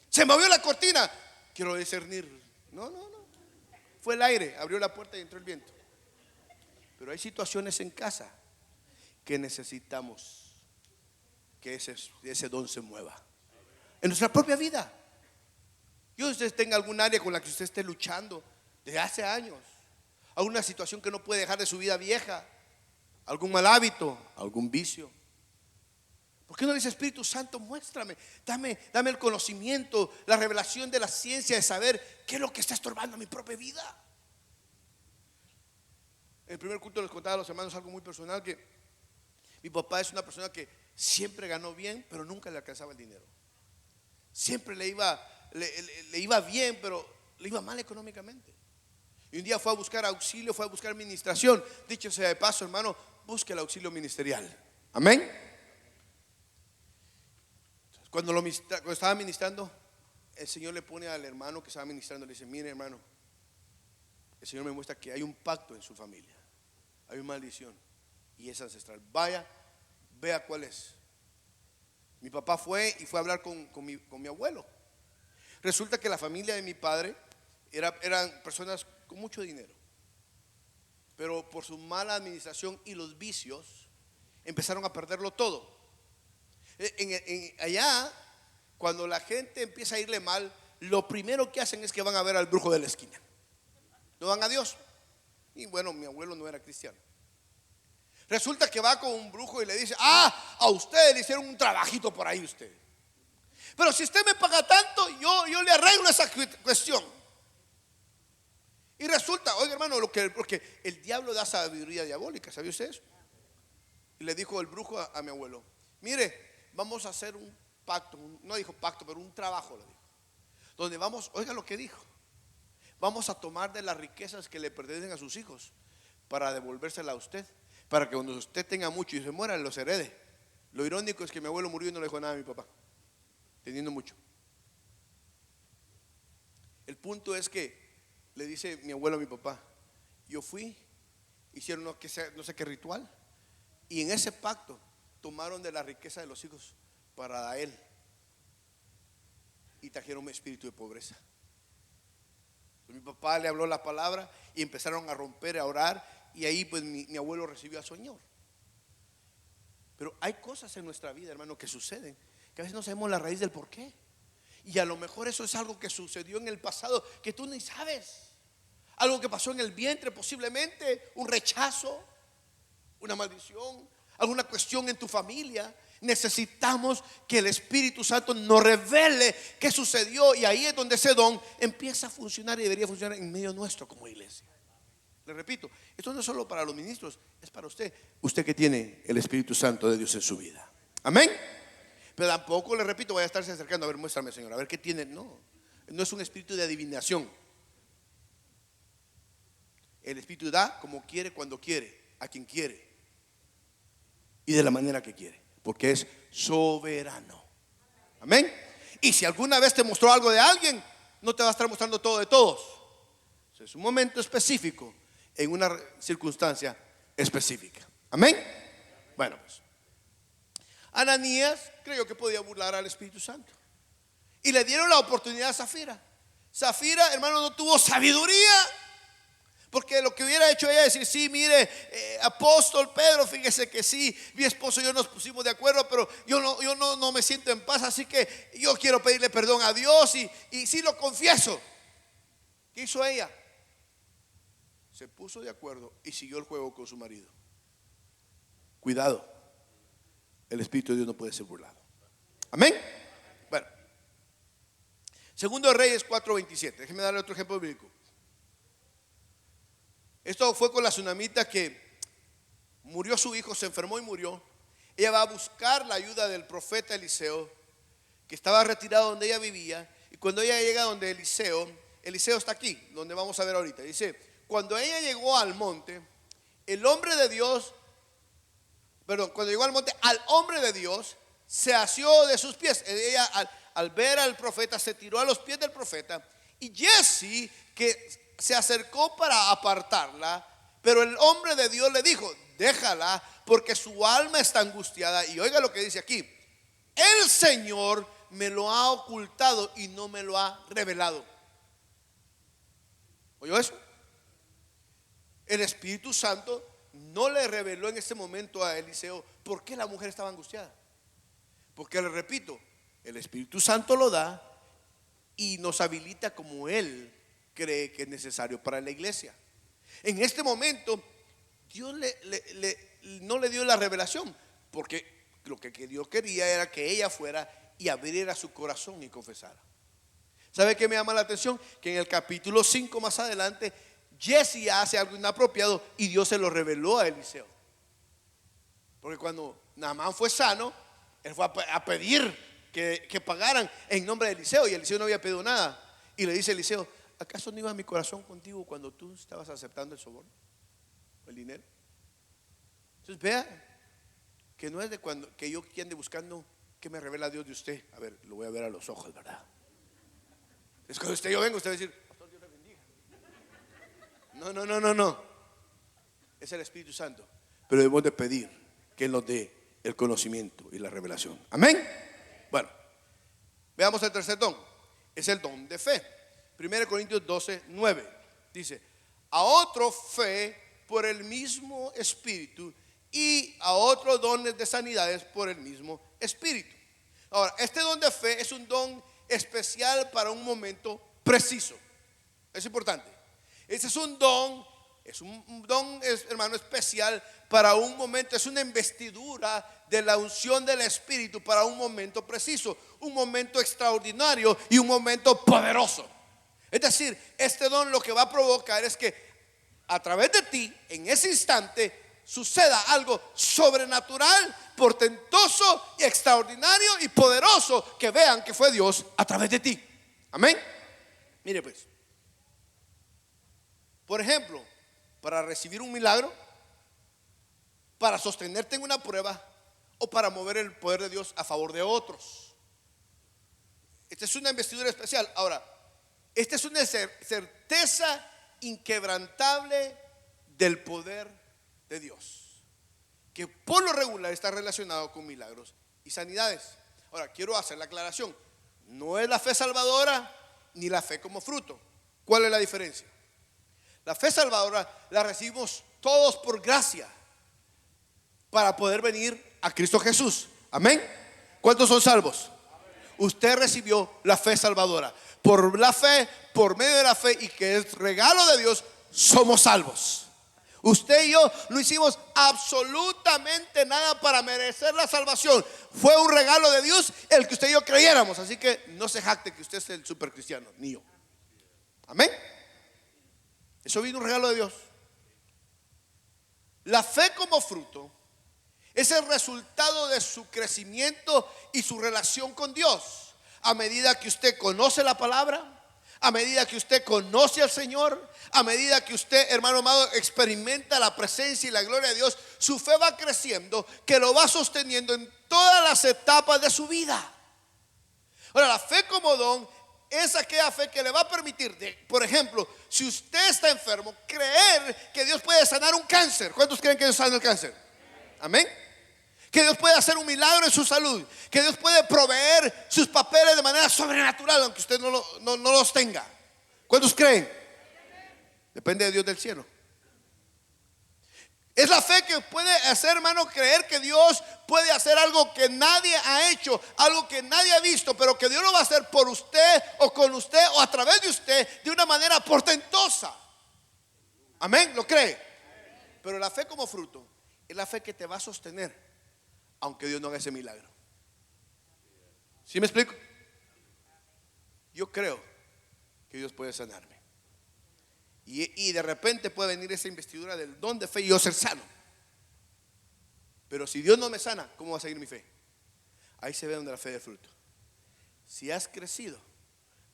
Se movió la cortina, quiero discernir. No. Fue el aire, abrió la puerta y entró el viento. Pero hay situaciones en casa que necesitamos que ese don se mueva en nuestra propia vida. Yo, usted tenga algún área con la que usted esté luchando desde hace años, alguna situación que no puede dejar de su vida vieja, algún mal hábito, algún vicio. ¿Por qué no le dice: Espíritu Santo, muéstrame, dame el conocimiento, la revelación de la ciencia, de saber qué es lo que está estorbando mi propia vida? En el primer culto les contaba a los hermanos algo muy personal, que mi papá es una persona que siempre ganó bien, pero nunca le alcanzaba el dinero. Siempre le iba bien, pero le iba mal económicamente. Y un día fue a buscar auxilio, fue a buscar administración. Dicho sea de paso, hermano, busque el auxilio ministerial. Amén. Cuando estaba ministrando, el Señor le pone al hermano que estaba ministrando, le dice: mire, hermano, el Señor me muestra que hay un pacto en su familia, hay una maldición y es ancestral. Vaya, vea cuál es. Mi papá fue a hablar con mi abuelo. Resulta que la familia de mi padre eran personas con mucho dinero, pero por su mala administración y los vicios empezaron a perderlo todo. Allá, cuando la gente empieza a irle mal, lo primero que hacen es que van a ver al brujo de la esquina. No van a Dios. Y bueno, mi abuelo no era cristiano. Resulta que va con un brujo y le dice: a usted le hicieron un trabajito por ahí usted. Pero si usted me paga tanto, yo le arreglo esa cuestión. Y resulta, oiga hermano, porque el diablo da sabiduría diabólica, ¿sabía usted eso? Y le dijo el brujo a mi abuelo: mire, vamos a hacer un pacto, no dijo pacto, pero un trabajo, le dijo, donde vamos, oiga lo que dijo, vamos a tomar de las riquezas que le pertenecen a sus hijos para devolvérsela a usted, para que cuando usted tenga mucho y se muera, los herede. Lo irónico es que mi abuelo murió y no le dejó nada a mi papá, teniendo mucho. El punto es que le dice mi abuelo a mi papá: yo fui, hicieron no sé qué ritual, y en ese pacto tomaron de la riqueza de los hijos para dar a él, y trajeron un espíritu de pobreza. Mi papá le habló la palabra y empezaron a romper, a orar, y ahí pues mi abuelo recibió al Señor. Pero hay cosas en nuestra vida, hermano, que suceden, que a veces no sabemos la raíz del por qué. Y a lo mejor eso es algo que sucedió en el pasado que tú ni sabes. Algo que pasó en el vientre, posiblemente un rechazo, una maldición, alguna cuestión en tu familia. Necesitamos que el Espíritu Santo nos revele qué sucedió, y ahí es donde ese don empieza a funcionar y debería funcionar en medio nuestro como iglesia. Le repito, esto no es solo para los ministros, es para usted. Usted que tiene el Espíritu Santo de Dios en su vida. Amén. Pero tampoco, le repito, vaya a estarse acercando: a ver, muéstrame, Señor, a ver qué tiene. No es un espíritu de adivinación. El Espíritu da como quiere, cuando quiere, a quien quiere y de la manera que quiere, porque es soberano. Amén. Y si alguna vez te mostró algo de alguien, no te va a estar mostrando todo de todos. Es un momento específico, en una circunstancia específica. Amén. Bueno, pues Ananías creyó que podía burlar al Espíritu Santo, y le dieron la oportunidad a Zafira. Zafira, hermano, no tuvo sabiduría, porque lo que hubiera hecho ella es decir: sí, mire, apóstol Pedro, fíjese que sí, mi esposo y yo nos pusimos de acuerdo, pero yo no me siento en paz, así que yo quiero pedirle perdón a Dios, y sí lo confieso. ¿Qué hizo ella? Se puso de acuerdo y siguió el juego con su marido. Cuidado, el Espíritu de Dios no puede ser burlado. Amén. Bueno, Segundo de Reyes 4:27. Déjenme darle otro ejemplo bíblico. Esto fue con la tsunamita que murió su hijo, se enfermó y murió. Ella va a buscar la ayuda del profeta Eliseo, que estaba retirado donde ella vivía. Y cuando ella llega donde Eliseo está aquí, donde vamos a ver ahorita. Dice: cuando ella llegó al monte, el hombre de Dios, cuando llegó al monte, al hombre de Dios se asió de sus pies. Ella al ver al profeta se tiró a los pies del profeta, y Jesse, que se acercó para apartarla, pero el hombre de Dios le dijo: déjala, porque su alma está angustiada. Y oiga lo que dice aquí: el Señor me lo ha ocultado y no me lo ha revelado. ¿Oyó eso? El Espíritu Santo no le reveló en ese momento a Eliseo por qué la mujer estaba angustiada, porque, le repito, el Espíritu Santo lo da y nos habilita como Él cree que es necesario para la iglesia. En este momento Dios no le dio la revelación, porque lo que Dios quería era que ella fuera y abriera su corazón y confesara. ¿Sabe qué me llama la atención? Que en el capítulo 5 más adelante, Jesse hace algo inapropiado y Dios se lo reveló a Eliseo. Porque cuando Naamán fue sano, él fue a pedir que pagaran en nombre de Eliseo, y Eliseo no había pedido nada. Y le dice Eliseo: ¿acaso no iba mi corazón contigo cuando tú estabas aceptando el soborno, el dinero? Entonces vea que no es de cuando que yo ande buscando que me revela Dios de usted. A ver, lo voy a ver a los ojos, ¿verdad? Es cuando yo vengo, usted va a decir: pastor, Dios le bendiga. No. Es el Espíritu Santo. Pero debemos de pedir que Él nos dé el conocimiento y la revelación. Amén. Bueno, veamos el tercer don. Es el don de fe. 1 Corintios 12:9 dice: a otro fe por el mismo Espíritu, y a otros dones de sanidades por el mismo Espíritu. Ahora, este don de fe es un don especial para un momento preciso. Es importante. Ese es un don, hermano, especial para un momento. Es una investidura de la unción del Espíritu para un momento preciso, un momento extraordinario y un momento poderoso. Es decir, este don lo que va a provocar es que a través de ti, en ese instante, suceda algo sobrenatural, portentoso y extraordinario y poderoso, que vean que fue Dios a través de ti. Amén. Mire pues, por ejemplo, para recibir un milagro, para sostenerte en una prueba o para mover el poder de Dios a favor de otros. Esta es una investidura especial. Ahora, esta es una certeza inquebrantable del poder de Dios, que por lo regular está relacionado con milagros y sanidades. Ahora, quiero hacer la aclaración: no es la fe salvadora ni la fe como fruto. ¿Cuál es la diferencia? La fe salvadora la recibimos todos por gracia para poder venir a Cristo Jesús. Amén. ¿Cuántos son salvos? Usted recibió la fe salvadora. Por la fe, por medio de la fe, y que es regalo de Dios, somos salvos. Usted y yo no hicimos absolutamente nada para merecer la salvación. Fue un regalo de Dios el que usted y yo creyéramos. Así que no se jacte que usted es el supercristiano, ni yo. Amén. Eso vino un regalo de Dios. La fe como fruto es el resultado de su crecimiento y su relación con Dios. A medida que usted conoce la palabra, a medida que usted conoce al Señor, a medida que usted, hermano amado, experimenta la presencia y la gloria de Dios, su fe va creciendo, que lo va sosteniendo en todas las etapas de su vida. Ahora, la fe como don es aquella fe que le va a permitir, por ejemplo, si usted está enfermo, creer que Dios puede sanar un cáncer. ¿Cuántos creen que Dios sana el cáncer? Amén. Que Dios puede hacer un milagro en su salud, que Dios puede proveer sus papeles de manera sobrenatural, aunque usted no los tenga. ¿Cuántos creen? Depende de Dios del cielo. Es la fe que puede hacer, hermano, creer que Dios puede hacer algo que nadie ha hecho, algo que nadie ha visto, pero que Dios lo va a hacer por usted o con usted o a través de usted de una manera portentosa. Amén, ¿lo cree? Pero la fe como fruto es la fe que te va a sostener aunque Dios no haga ese milagro. ¿Sí me explico? Yo creo que Dios puede sanarme. Y de repente puede venir esa investidura del don de fe y yo ser sano. Pero si Dios no me sana, ¿cómo va a seguir mi fe? Ahí se ve donde la fe de fruto. Si has crecido,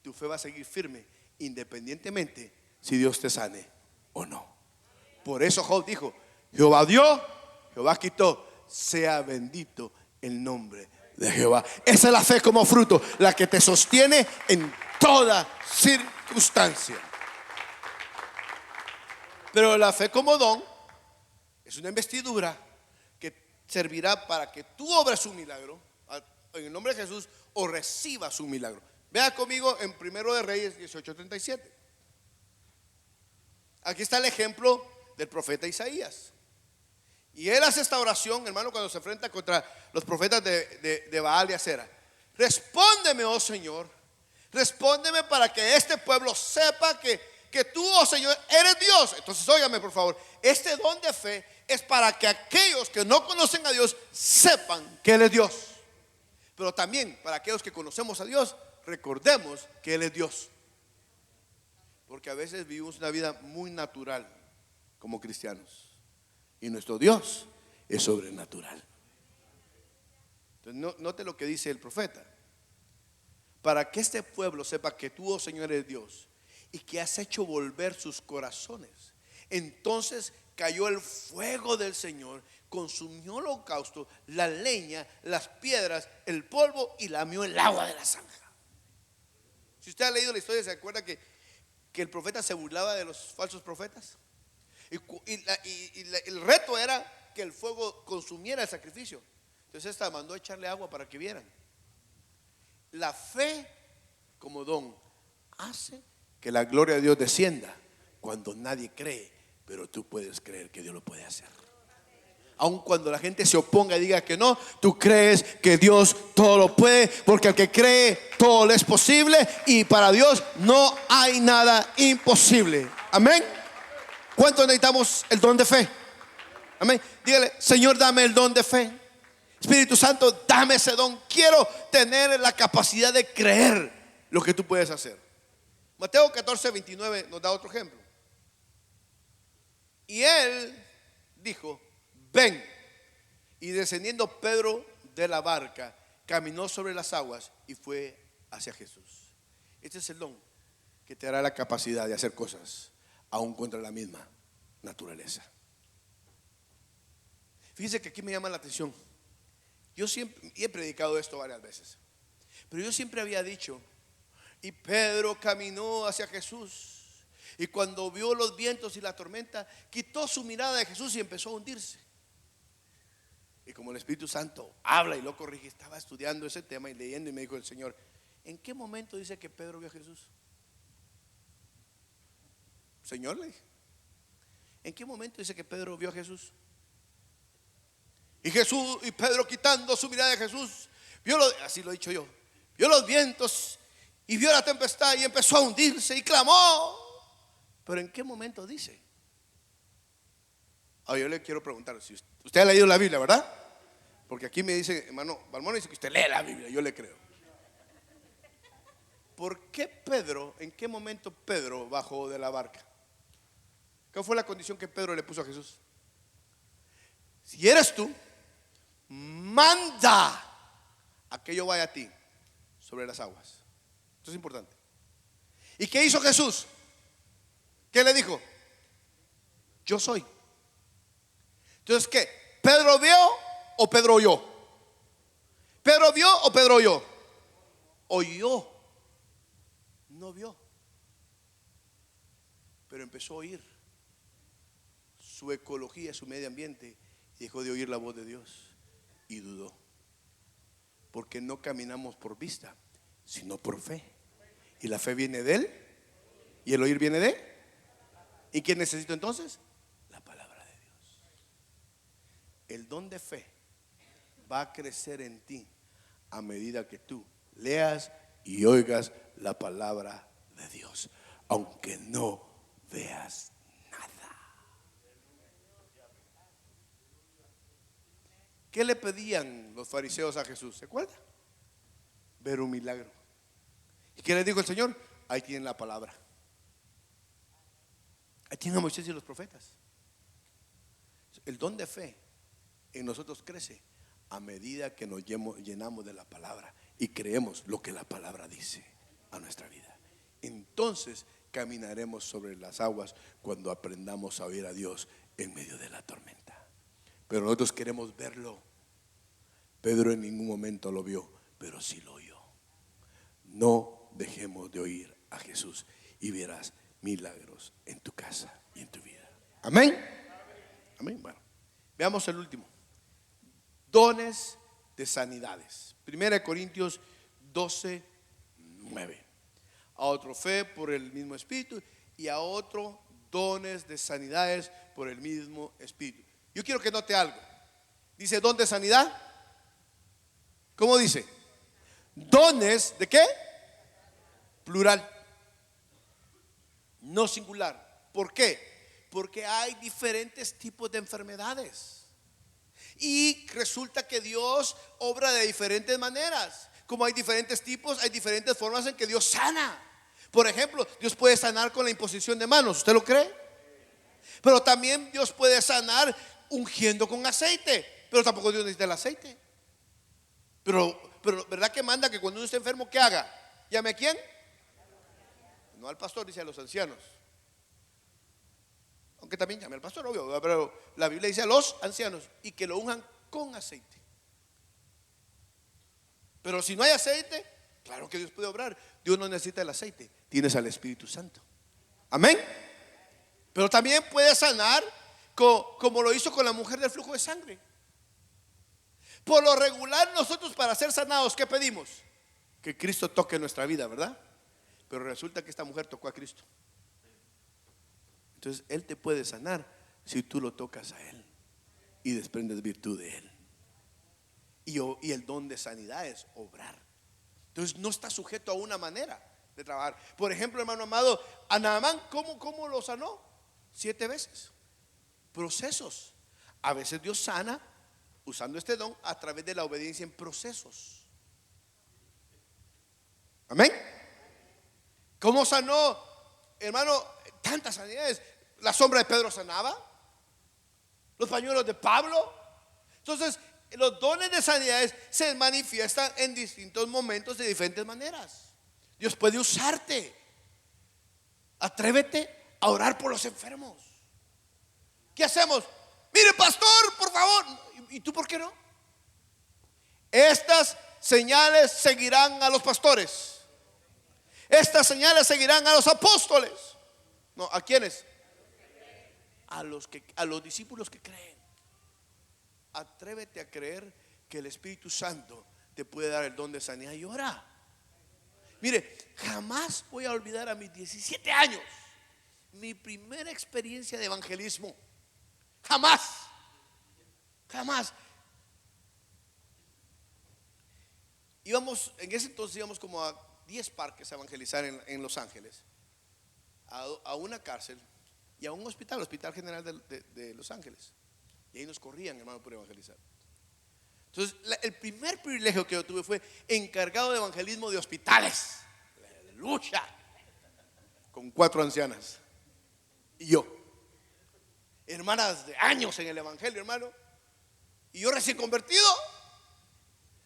tu fe va a seguir firme, independientemente si Dios te sane o no. Por eso Job dijo: Jehová dio, Jehová quitó, sea bendito el nombre de Jehová. Esa es la fe como fruto, la que te sostiene en toda circunstancia. Pero la fe como don es una investidura que servirá para que tú obres un milagro en el nombre de Jesús o recibas un milagro. Vea conmigo en 1 de Reyes 18:37. Aquí está el ejemplo del profeta Isaías. Y él hace esta oración, hermano, cuando se enfrenta contra los profetas de Baal y Acera. Respóndeme, oh Señor, respóndeme para que este pueblo sepa que tú, oh Señor, eres Dios. Entonces, óigame por favor, este don de fe es para que aquellos que no conocen a Dios sepan que Él es Dios. Pero también para aquellos que conocemos a Dios, recordemos que Él es Dios. Porque a veces vivimos una vida muy natural como cristianos. Y nuestro Dios es sobrenatural. Entonces, note lo que dice el profeta. Para que este pueblo sepa que tú, oh Señor, eres Dios y que has hecho volver sus corazones. Entonces cayó el fuego del Señor, consumió el holocausto, la leña, las piedras, el polvo y lamió el agua de la zanja. Si usted ha leído la historia, ¿se acuerda que el profeta se burlaba de los falsos profetas? Y el reto era que el fuego consumiera el sacrificio. Entonces esta mandó a echarle agua para que vieran. La fe como don hace que la gloria de Dios descienda cuando nadie cree, pero tú puedes creer que Dios lo puede hacer. Aun cuando la gente se oponga y diga que no, tú crees que Dios todo lo puede, porque al que cree todo le es posible, y para Dios no hay nada imposible. Amén. ¿Cuántos necesitamos el don de fe? Amén. Dígale: Señor, dame el don de fe. Espíritu Santo, dame ese don. Quiero tener la capacidad de creer lo que tú puedes hacer. Mateo 14:29 nos da otro ejemplo. Y él dijo: ven. Y descendiendo Pedro de la barca, caminó sobre las aguas y fue hacia Jesús. Este es el don que te dará la capacidad de hacer cosas aún contra la misma naturaleza. Fíjense que aquí me llama la atención. Yo siempre, y he predicado esto varias veces, pero yo siempre había dicho: y Pedro caminó hacia Jesús, y cuando vio los vientos y la tormenta, quitó su mirada de Jesús y empezó a hundirse. Y como el Espíritu Santo habla y lo corrige, estaba estudiando ese tema y leyendo, y me dijo el Señor: ¿en qué momento dice que Pedro vio a Jesús? Señor, le dije, ¿en qué momento dice que Pedro vio a Jesús? Y Pedro, quitando su mirada de Jesús, así lo he dicho yo, vio los vientos y vio la tempestad y empezó a hundirse y clamó. Pero ¿en qué momento dice? Ahora yo le quiero preguntar, si usted ha leído la Biblia, ¿verdad? Porque aquí me dice, hermano Balmón, dice que usted lee la Biblia, yo le creo. ¿Por qué Pedro, en qué momento Pedro bajó de la barca? ¿Qué fue la condición que Pedro le puso a Jesús? Si eres tú, manda a que yo vaya a ti sobre las aguas. Esto es importante. ¿Y qué hizo Jesús? ¿Qué le dijo? Yo soy. Entonces, ¿qué? ¿Pedro vio o Pedro oyó? ¿Pedro vio o Pedro oyó? Oyó, no vio, pero empezó a oír su ecología, su medio ambiente, y dejó de oír la voz de Dios y dudó. Porque no caminamos por vista, sino por fe. Y la fe viene de Él, y el oír viene de Él. ¿Y qué necesito entonces? La palabra de Dios. El don de fe va a crecer en ti a medida que tú leas y oigas la palabra de Dios, aunque no veas nada. ¿Qué le pedían los fariseos a Jesús? ¿Se acuerda? Ver un milagro. ¿Y qué le dijo el Señor? Ahí tienen la palabra. Ahí tienen a Moisés y los profetas. El don de fe en nosotros crece a medida que nos llenamos de la palabra y creemos lo que la palabra dice a nuestra vida. Entonces caminaremos sobre las aguas cuando aprendamos a oír a Dios en medio de la tormenta. Pero nosotros queremos verlo. Pedro en ningún momento lo vio, pero sí lo oyó. No dejemos de oír a Jesús y verás milagros en tu casa y en tu vida. Amén. Amén. Bueno, veamos el último. Dones de sanidades. 1 Corintios 12:9. A otro fe por el mismo Espíritu, y a otro dones de sanidades por el mismo Espíritu. Yo quiero que note algo. Dice don de sanidad. ¿Cómo dice? Dones de ¿qué? Plural, no singular. ¿Por qué? Porque hay diferentes tipos de enfermedades. Y resulta que Dios obra de diferentes maneras. Como hay diferentes tipos, hay diferentes formas en que Dios sana. Por ejemplo, Dios puede sanar con la imposición de manos. ¿Usted lo cree? Pero también Dios puede sanar ungiendo con aceite. Pero tampoco Dios necesita el aceite. Pero ¿verdad que manda que cuando uno esté enfermo, ¿qué haga? ¿Llame a quién? No al pastor, dice a los ancianos. Aunque también llame al pastor, obvio, pero la Biblia dice a los ancianos y que lo unjan con aceite. Pero si no hay aceite, claro que Dios puede obrar. Dios no necesita el aceite, tienes al Espíritu Santo. Amén. Pero también puede sanar como lo hizo con la mujer del flujo de sangre. Por lo regular nosotros, para ser sanados, ¿qué pedimos? Que Cristo toque nuestra vida, ¿verdad? Pero resulta que esta mujer tocó a Cristo. Entonces Él te puede sanar si tú lo tocas a Él y desprendes virtud de él. Y el don de sanidad es obrar. Entonces no está sujeto a una manera de trabajar. Por ejemplo, hermano amado, a Naamán, ¿cómo lo sanó? 7 veces. Procesos. A veces Dios sana usando este don a través de la obediencia en procesos. Amén. ¿Cómo sanó, hermano? Tantas sanidades. La sombra de Pedro sanaba, los pañuelos de Pablo. Entonces, los dones de sanidades se manifiestan en distintos momentos de diferentes maneras. Dios puede usarte. Atrévete a orar por los enfermos. ¿Qué hacemos? Mire, pastor, por favor. ¿Y tú por qué no? Estas señales seguirán a los pastores. Estas señales seguirán a los apóstoles. No, ¿a quiénes? A los discípulos que creen. Atrévete a creer que el Espíritu Santo te puede dar el don de sanidad y ora. Mire, jamás voy a olvidar a mis 17 años mi primera experiencia de evangelismo. Jamás. En ese entonces íbamos como a 10 parques a evangelizar en Los Ángeles, a una cárcel y a un hospital general de Los Ángeles. Y ahí nos corrían, hermano, por evangelizar. Entonces, el primer privilegio que yo tuve fue encargado de evangelismo de hospitales. Aleluya. Con 4 ancianas y yo, hermanas de años en el evangelio, hermano, y yo recién convertido.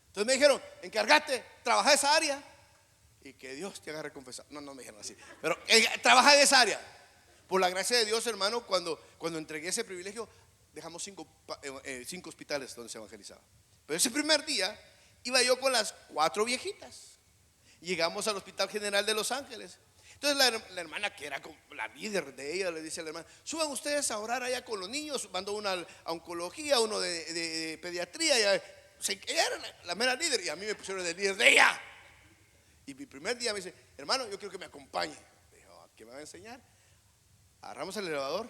Entonces me dijeron, encárgate, trabaja esa área y que Dios te haga recompensar. No me dijeron así, pero trabaja en esa área. Por la gracia de Dios, hermano, cuando entregué ese privilegio, dejamos 5 hospitales donde se evangelizaba. Pero ese primer día iba yo con las 4 viejitas. Llegamos al Hospital General de Los Ángeles. Entonces la hermana, que era como la líder de ella, le dice a la hermana: suban ustedes a orar allá con los niños. Mandó una a oncología, uno de pediatría. Ella era la mera líder y a mí me pusieron de líder de ella. Y mi primer día me dice: hermano, yo quiero que me acompañe. Le digo: ¿qué me va a enseñar? Agarramos el elevador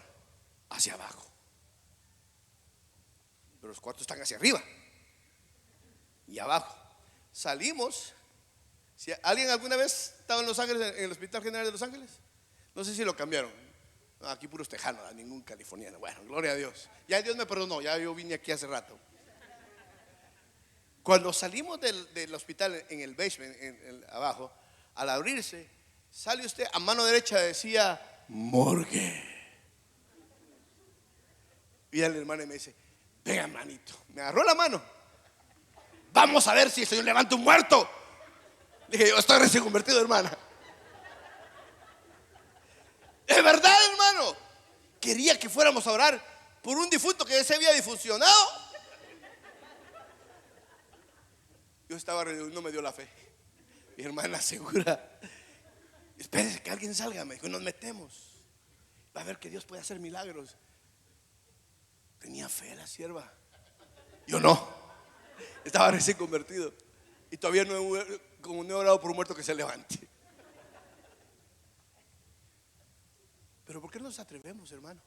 hacia abajo, pero los cuartos están hacia arriba y abajo. Salimos. Si alguien alguna vez estaba en Los Ángeles, en el Hospital General de Los Ángeles, no sé si lo cambiaron. Aquí puros tejanos, ningún californiano. Bueno, gloria a Dios. Ya Dios me perdonó, ya yo vine aquí hace rato. Cuando salimos del hospital en el basement, abajo, al abrirse, sale usted, a mano derecha decía morgue. Y el hermano me dice: venga, hermanito. Me agarró la mano. Vamos a ver si el Señor levanta un muerto. Dije: yo estoy recién convertido, hermana. Es verdad, hermano. Quería que fuéramos a orar por un difunto que ya se había difuncionado. Yo estaba reunido, no me dio la fe. Mi hermana segura: espérese que alguien salga. Me dijo: nos metemos, va a ver que Dios puede hacer milagros. Tenía fe la sierva. Yo no. Estaba recién convertido y todavía no he orado por un muerto que se levante. Pero ¿por qué no nos atrevemos, hermano,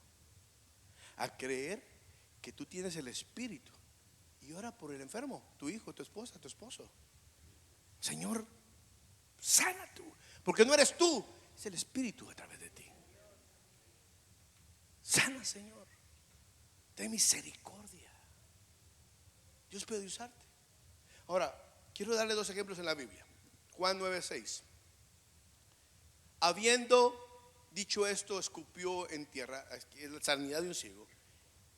a creer que tú tienes el Espíritu y ora por el enfermo, tu hijo, tu esposa, tu esposo? Señor, sana tú, porque no eres tú, es el Espíritu a través de ti. Sana, Señor, ten misericordia. Dios puede usarte. Ahora, quiero darle 2 ejemplos en la Biblia. Juan 9:6. Habiendo dicho esto, escupió en tierra, la sanidad de un ciego,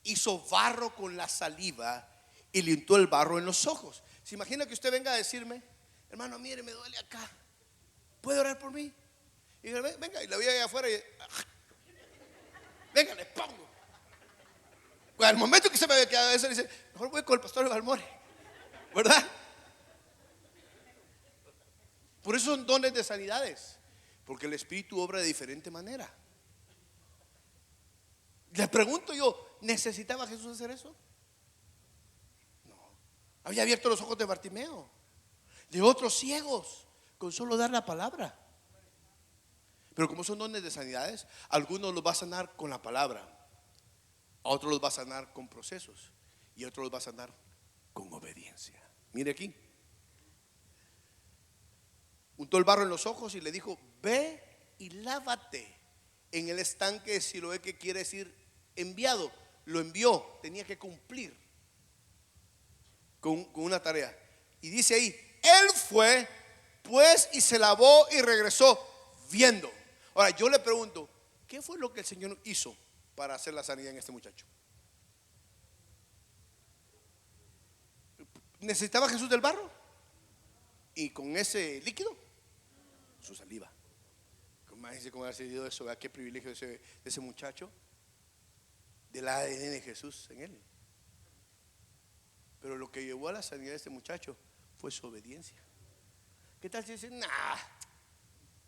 hizo barro con la saliva y le untó el barro en los ojos. ¿Se imagina que usted venga a decirme: hermano, mire, me duele acá, ¿puede orar por mí? Y yo: venga, y la voy allá afuera y venga, le pongo. Al momento que se me había quedado eso, dice: mejor voy con el pastor Balmore, ¿verdad? Por eso son dones de sanidades, porque el Espíritu obra de diferente manera. Le pregunto yo: ¿necesitaba Jesús hacer eso? No. Había abierto los ojos de Bartimeo, de otros ciegos, con solo dar la palabra. Pero como son dones de sanidades, algunos los va a sanar con la palabra, a otros los va a sanar con procesos. y otro los va a sanar con obediencia. Mire aquí. Untó el barro en los ojos y le dijo: ve y lávate en el estanque de Siloé, que quiere decir enviado. Lo envió, tenía que cumplir con una tarea. Y dice ahí: él fue pues y se lavó y regresó viendo. Ahora yo le pregunto, ¿qué fue lo que el Señor hizo para hacer la sanidad en este muchacho? ¿Necesitaba Jesús del barro? Y con ese líquido, su saliva. Imagínense cómo ha sido eso, ¿verdad? Qué privilegio de ese muchacho, del ADN de Jesús en él. Pero lo que llevó a la sanidad de este muchacho fue su obediencia. ¿Qué tal si dicen,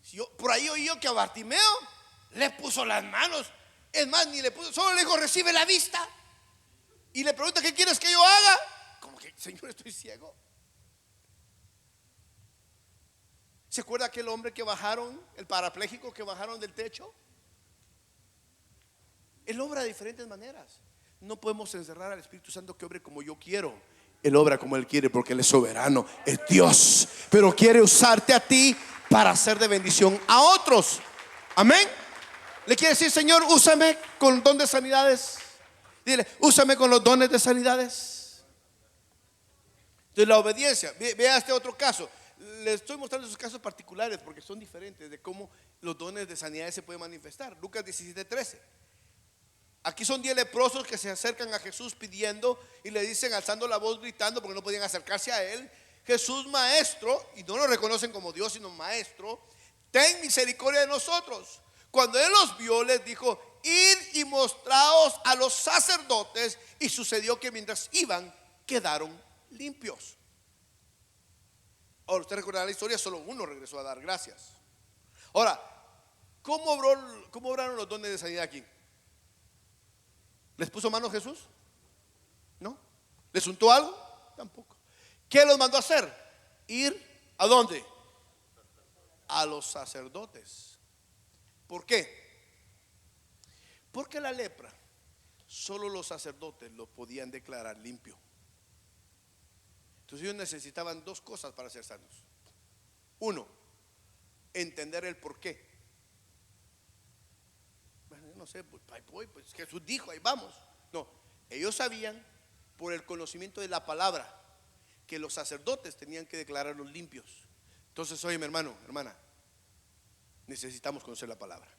si por ahí oí yo que a Bartimeo le puso las manos? Es más, ni le puso, solo le dijo: recibe la vista. Y le pregunta: ¿qué quieres que yo haga? Como que, Señor, estoy ciego. ¿Se acuerda aquel hombre que bajaron, el parapléjico que bajaron del techo? Él obra de diferentes maneras. No podemos encerrar al Espíritu Santo que obre como yo quiero. Él obra como Él quiere, porque Él es soberano, es Dios. Pero quiere usarte a ti para hacer de bendición a otros. Amén. Le quiere decir: Señor, úsame con don de sanidades. Dile: úsame con los dones de sanidades. Entonces la obediencia. Vea este otro caso. Le estoy mostrando esos casos particulares porque son diferentes de cómo los dones de sanidades se pueden manifestar. Lucas 17:13. Aquí son 10 leprosos que se acercan a Jesús pidiendo y le dicen, alzando la voz, gritando, porque no podían acercarse a Él: Jesús, maestro. Y no lo reconocen como Dios, sino maestro, ten misericordia de nosotros. Cuando Él los vio, les dijo: id y mostraos a los sacerdotes. Y sucedió que mientras iban, quedaron limpios. Ahora, usted recordará la historia, solo uno regresó a dar gracias. Ahora, ¿cómo obraron los dones de sanidad aquí? ¿Les puso mano Jesús? No. ¿Les untó algo? Tampoco. ¿Qué los mandó a hacer? Ir ¿a dónde? A los sacerdotes. ¿Por qué? Porque la lepra solo los sacerdotes lo podían declarar limpio. Entonces ellos necesitaban dos cosas para ser sanos. Uno, entender el por qué. Bueno, no sé, pues ahí voy, pues Jesús dijo, ahí vamos. No, ellos sabían por el conocimiento de la palabra que los sacerdotes tenían que declararlos limpios. Entonces, oye, mi hermano, hermana, necesitamos conocer la palabra.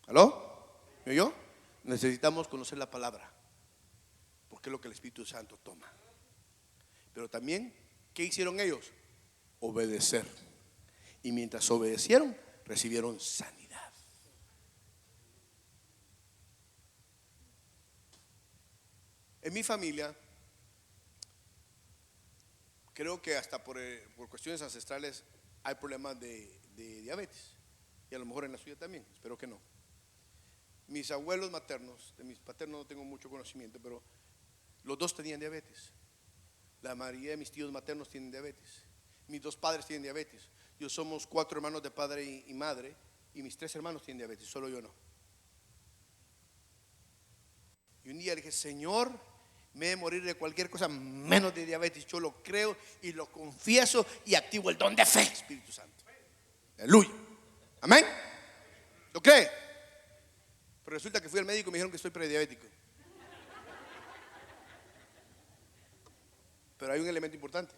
¿Aló? ¿Me oyó? Necesitamos conocer la palabra, porque es lo que el Espíritu Santo toma. Pero también, ¿qué hicieron ellos? Obedecer. Y mientras obedecieron, recibieron sanidad. En mi familia, creo que hasta por cuestiones ancestrales hay problemas de diabetes. Y a lo mejor en la suya también, espero que no. Mis abuelos maternos, de mis paternos no tengo mucho conocimiento, pero los dos tenían diabetes. La mayoría de mis tíos maternos tienen diabetes. Mis dos padres tienen diabetes. Yo somos 4 hermanos de padre y madre, y mis 3 hermanos tienen diabetes, solo yo no. Y un día le dije: Señor, me he de morir de cualquier cosa menos de diabetes. Yo lo creo y lo confieso y activo el don de fe, Espíritu Santo. Aleluya. Amén. ¿Lo cree? Pero resulta que fui al médico y me dijeron que estoy prediabético. Pero hay un elemento importante,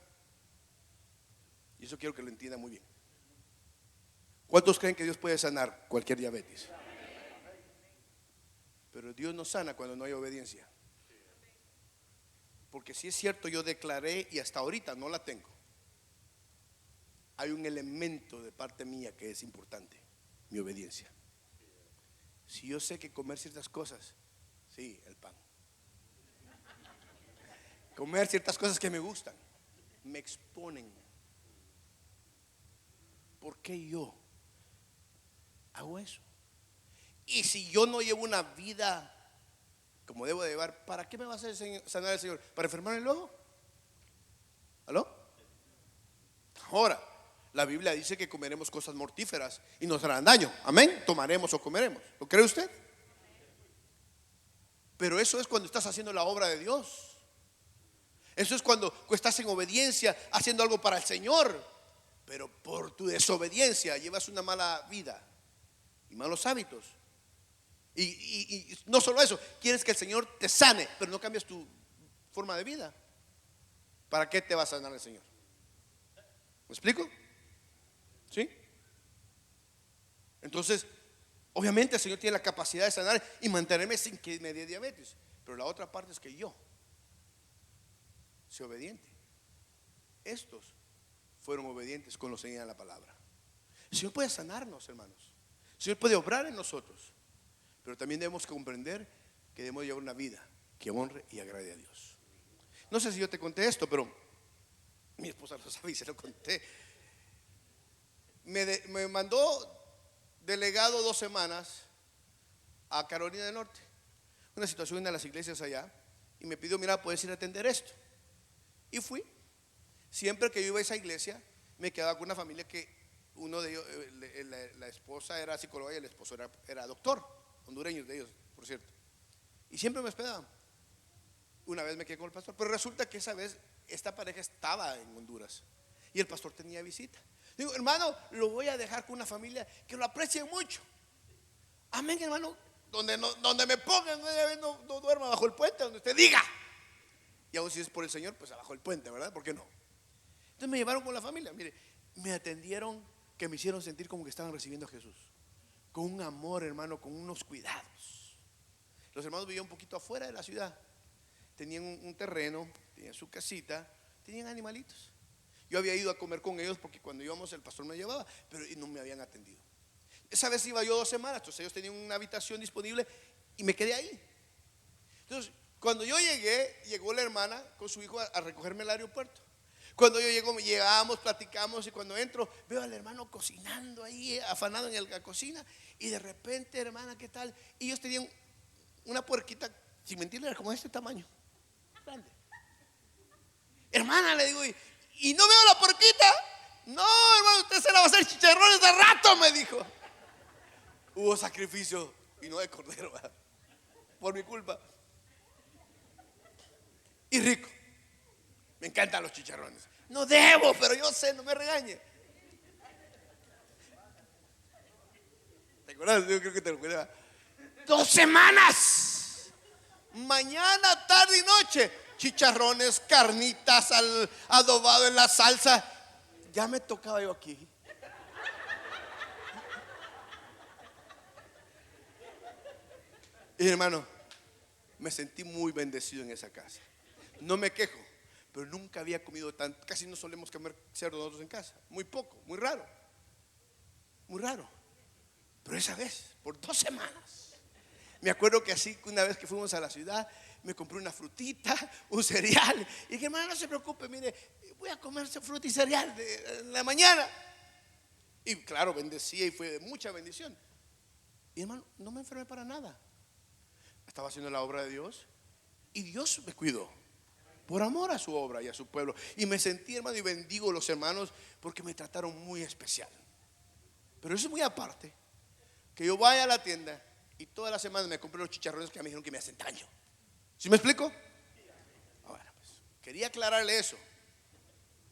y eso quiero que lo entienda muy bien. ¿Cuántos creen que Dios puede sanar cualquier diabetes? Pero Dios no sana cuando no hay obediencia. Porque si es cierto, yo declaré y hasta ahorita no la tengo, hay un elemento de parte mía que es importante: mi obediencia. Si yo sé que comer ciertas cosas, sí, el pan, comer ciertas cosas que me gustan, me exponen. ¿Por qué yo hago eso? Y si yo no llevo una vida como debo de llevar, ¿para qué me va a hacer sanar el Señor? ¿Para enfermarme luego? ¿Aló? Ahora, la Biblia dice que comeremos cosas mortíferas y nos harán daño. Amén. Tomaremos o comeremos. ¿Lo cree usted? Pero eso es cuando estás haciendo la obra de Dios. Eso es cuando estás en obediencia, haciendo algo para el Señor. Pero por tu desobediencia llevas una mala vida y malos hábitos. Y no solo eso, quieres que el Señor te sane, pero no cambias tu forma de vida. ¿Para qué te va a sanar el Señor? ¿Me explico? ¿Sí? Entonces, obviamente el Señor tiene la capacidad de sanar y mantenerme sin que me dé diabetes. Pero la otra parte es que yo sea obediente. Estos fueron obedientes con lo que enseña la palabra. El Señor puede sanarnos, hermanos. El Señor puede obrar en nosotros. Pero también debemos comprender que debemos llevar una vida que honre y agrade a Dios. No sé si yo te conté esto, pero mi esposa lo sabe y se lo conté. Me mandó delegado 2 semanas a Carolina del Norte, una situación en una de las iglesias allá, y me pidió: mira, puedes ir a atender esto. Y fui. Siempre que yo iba a esa iglesia, me quedaba con una familia que uno de ellos, la esposa era psicóloga y el esposo era doctor, hondureños de ellos, por cierto. Y siempre me hospedaban. Una vez me quedé con el pastor, pero resulta que esa vez esta pareja estaba en Honduras y el pastor tenía visita. Digo: hermano, lo voy a dejar con una familia que lo aprecien mucho. Amén, hermano. Donde me pongan, no duerma bajo el puente, donde usted diga. Y aún si es por el Señor, pues abajo el puente, ¿verdad? ¿Por qué no? Entonces me llevaron con la familia. Mire, me atendieron, que me hicieron sentir como que estaban recibiendo a Jesús, con un amor, hermano, con unos cuidados. Los hermanos vivían un poquito afuera de la ciudad. Tenían un terreno, tenían su casita, tenían animalitos. Yo había ido a comer con ellos porque cuando íbamos el pastor me llevaba, pero no me habían atendido. Esa vez iba yo 2 semanas, entonces ellos tenían una habitación disponible y me quedé ahí. Entonces, cuando yo llegué, llegó la hermana con su hijo a recogerme al aeropuerto. Cuando yo llego, llegamos, platicamos, y cuando entro veo al hermano cocinando ahí, afanado en la cocina, y de repente, hermana, ¿qué tal? Y ellos tenían una puerquita, sin mentirle, era como de este tamaño, grande. Hermana, le digo, ¿y no veo la puerquita? No, hermano, usted se la va a hacer chicharrones de rato, me dijo. Hubo sacrificio y no de cordero, ¿verdad? Por mi culpa. Y rico. Me encantan los chicharrones. No debo, pero yo sé, no me regañe. ¿Te acuerdas? Yo creo que te lo acuerdas. 2 semanas. Mañana, tarde y noche. Chicharrones, carnitas, adobado en la salsa. Ya me tocaba yo aquí. Y hermano, me sentí muy bendecido en esa casa. No me quejo, pero nunca había comido tanto. Casi no solemos comer cerdo nosotros en casa. Muy poco, muy raro. Muy raro. Pero esa vez, por 2 semanas. Me acuerdo que así, una vez que fuimos a la ciudad, me compré una frutita, un cereal. Y dije: hermano, no se preocupe, mire, voy a comer fruta y cereal en la mañana. Y claro, bendecía y fue de mucha bendición. Y hermano, no me enfermé para nada. Estaba haciendo la obra de Dios y Dios me cuidó por amor a su obra y a su pueblo. Y me sentí, hermano, y bendigo a los hermanos porque me trataron muy especial. Pero eso es muy aparte. Que yo vaya a la tienda y todas las semanas me compré los chicharrones que me dijeron que me hacen daño. ¿Sí me explico? Ahora, pues, quería aclararle eso.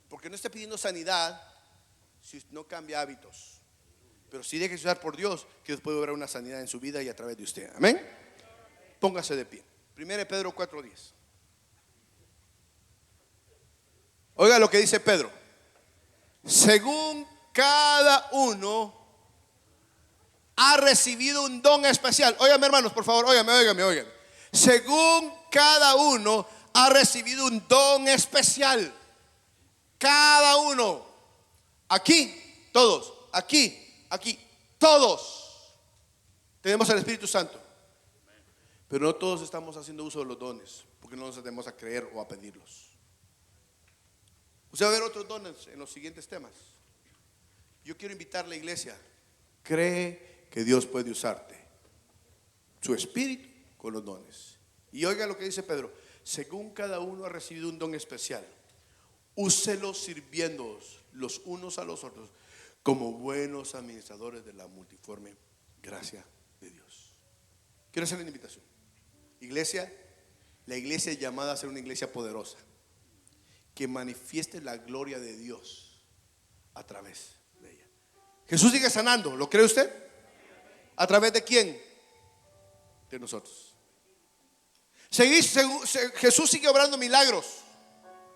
Porque no esté pidiendo sanidad si no cambia hábitos. Pero sí deje de usar por Dios, que Dios puede obrar una sanidad en su vida y a través de usted. Amén. Póngase de pie. 1 Pedro 4:10. Oiga lo que dice Pedro. Según cada uno ha recibido un don especial. Óigame, hermanos, por favor, óigame. Según cada uno ha recibido un don especial. Cada uno. Aquí, todos. Aquí, todos. Tenemos el Espíritu Santo. Pero no todos estamos haciendo uso de los dones, porque no nos atrevemos a creer o a pedirlos. Usted va a ver otros dones en los siguientes temas. Yo quiero invitar a la iglesia: cree que Dios puede usarte, su espíritu con los dones. Y oiga lo que dice Pedro: según cada uno ha recibido un don especial, úselos sirviéndoos los unos a los otros como buenos administradores de la multiforme gracia de Dios. Quiero hacer una invitación. Iglesia, la iglesia es llamada a ser una iglesia poderosa, que manifieste la gloria de Dios a través de ella. Jesús sigue sanando, ¿lo cree usted? ¿A través de quién? De nosotros. Jesús sigue obrando milagros.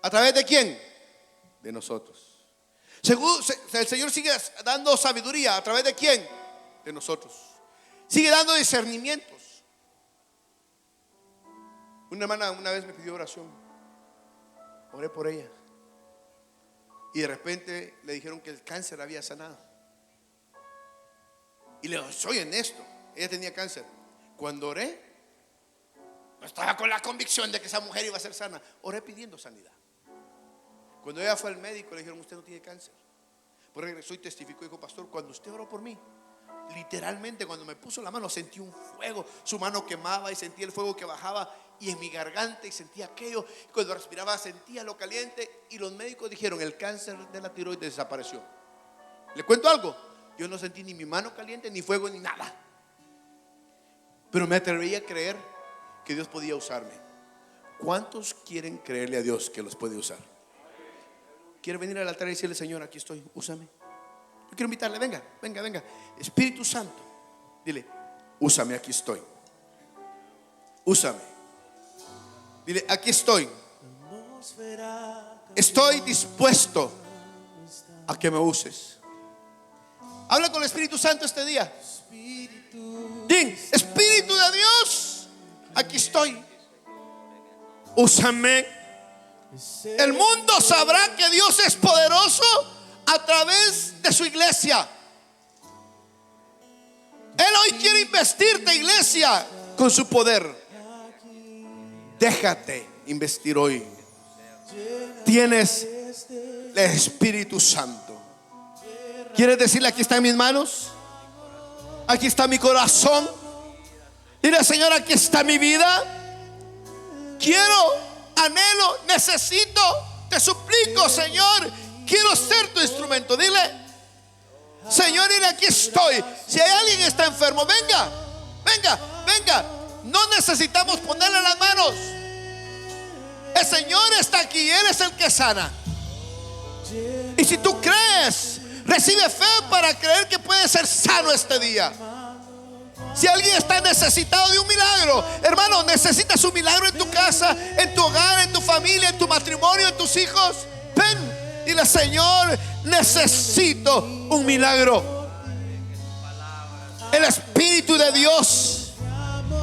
¿A través de quién? De nosotros. El Señor sigue dando sabiduría. ¿A través de quién? De nosotros. Sigue dando discernimientos. Una hermana una vez me pidió oración. Oré por ella. Y de repente le dijeron que el cáncer había sanado. Y le digo, soy honesto. Ella tenía cáncer. Cuando oré, no estaba con la convicción de que esa mujer iba a ser sana. Oré pidiendo sanidad. Cuando ella fue al médico, le dijeron, usted no tiene cáncer. Pues regresó y testificó y dijo, pastor, cuando usted oró por mí, literalmente cuando me puso la mano sentí un fuego. Su mano quemaba y sentía el fuego que bajaba y en mi garganta, y sentía aquello. Y cuando respiraba sentía lo caliente. Y los médicos dijeron, el cáncer de la tiroides desapareció. ¿Le cuento algo? Yo no sentí ni mi mano caliente, ni fuego, ni nada. Pero me atreví a creer que Dios podía usarme. ¿Cuántos quieren creerle a Dios que los puede usar? ¿Quiere venir al altar y decirle, Señor, aquí estoy, úsame? Yo quiero invitarle, venga. Espíritu Santo, dile, úsame, aquí estoy. Úsame. Dile, aquí estoy. Estoy dispuesto a que me uses. Habla con el Espíritu Santo este día. Din, Espíritu de Dios, aquí estoy. Úsame. El mundo sabrá que Dios es poderoso a través de su iglesia. Él hoy quiere investirte, iglesia, con su poder. Déjate investir hoy. Tienes el Espíritu Santo. ¿Quieres decirle, aquí está en mis manos? Aquí está mi corazón. Dile, Señor, aquí está mi vida. Quiero, anhelo, necesito, te suplico, Señor, quiero ser tu instrumento. Dile, Señor, dile, aquí estoy. Si hay alguien que está enfermo, venga. No necesitamos ponerle las manos. El Señor está aquí, Él es el que sana. Y si tú crees, recibe fe para creer que puede ser sano este día. Si alguien está necesitado de un milagro, hermano, necesitas un milagro en tu casa, en tu hogar, en tu familia, en tu matrimonio, en tus hijos, ven, dile, Señor, necesito un milagro. El Espíritu de Dios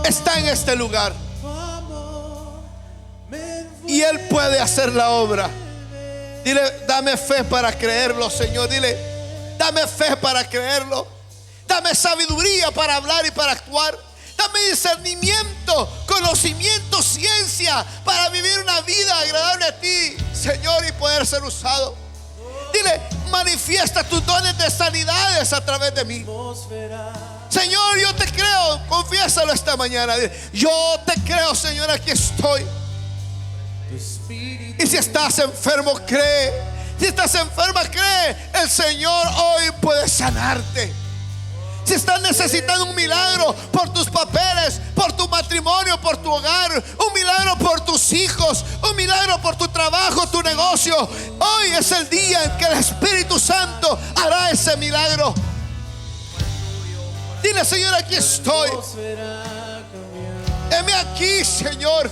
está en este lugar y Él puede hacer la obra. Dile, dame fe para creerlo, Señor. Dile, dame fe para creerlo. Dame sabiduría para hablar y para actuar. Dame discernimiento, conocimiento, ciencia para vivir una vida agradable a ti, Señor, y poder ser usado. Dile, manifiesta tus dones de sanidades a través de mí. Señor, yo te creo. Confiésalo esta mañana. Dile, yo te creo, Señor, aquí estoy. Y si estás enfermo, cree. Si estás enferma, cree. El Señor hoy puede sanarte. Si estás necesitando un milagro por tus papeles, por tu matrimonio, por tu hogar, un milagro por tus hijos, un milagro por tu trabajo, tu negocio, hoy es el día en que el Espíritu Santo hará ese milagro. Dile, Señor, aquí estoy. Heme aquí, Señor.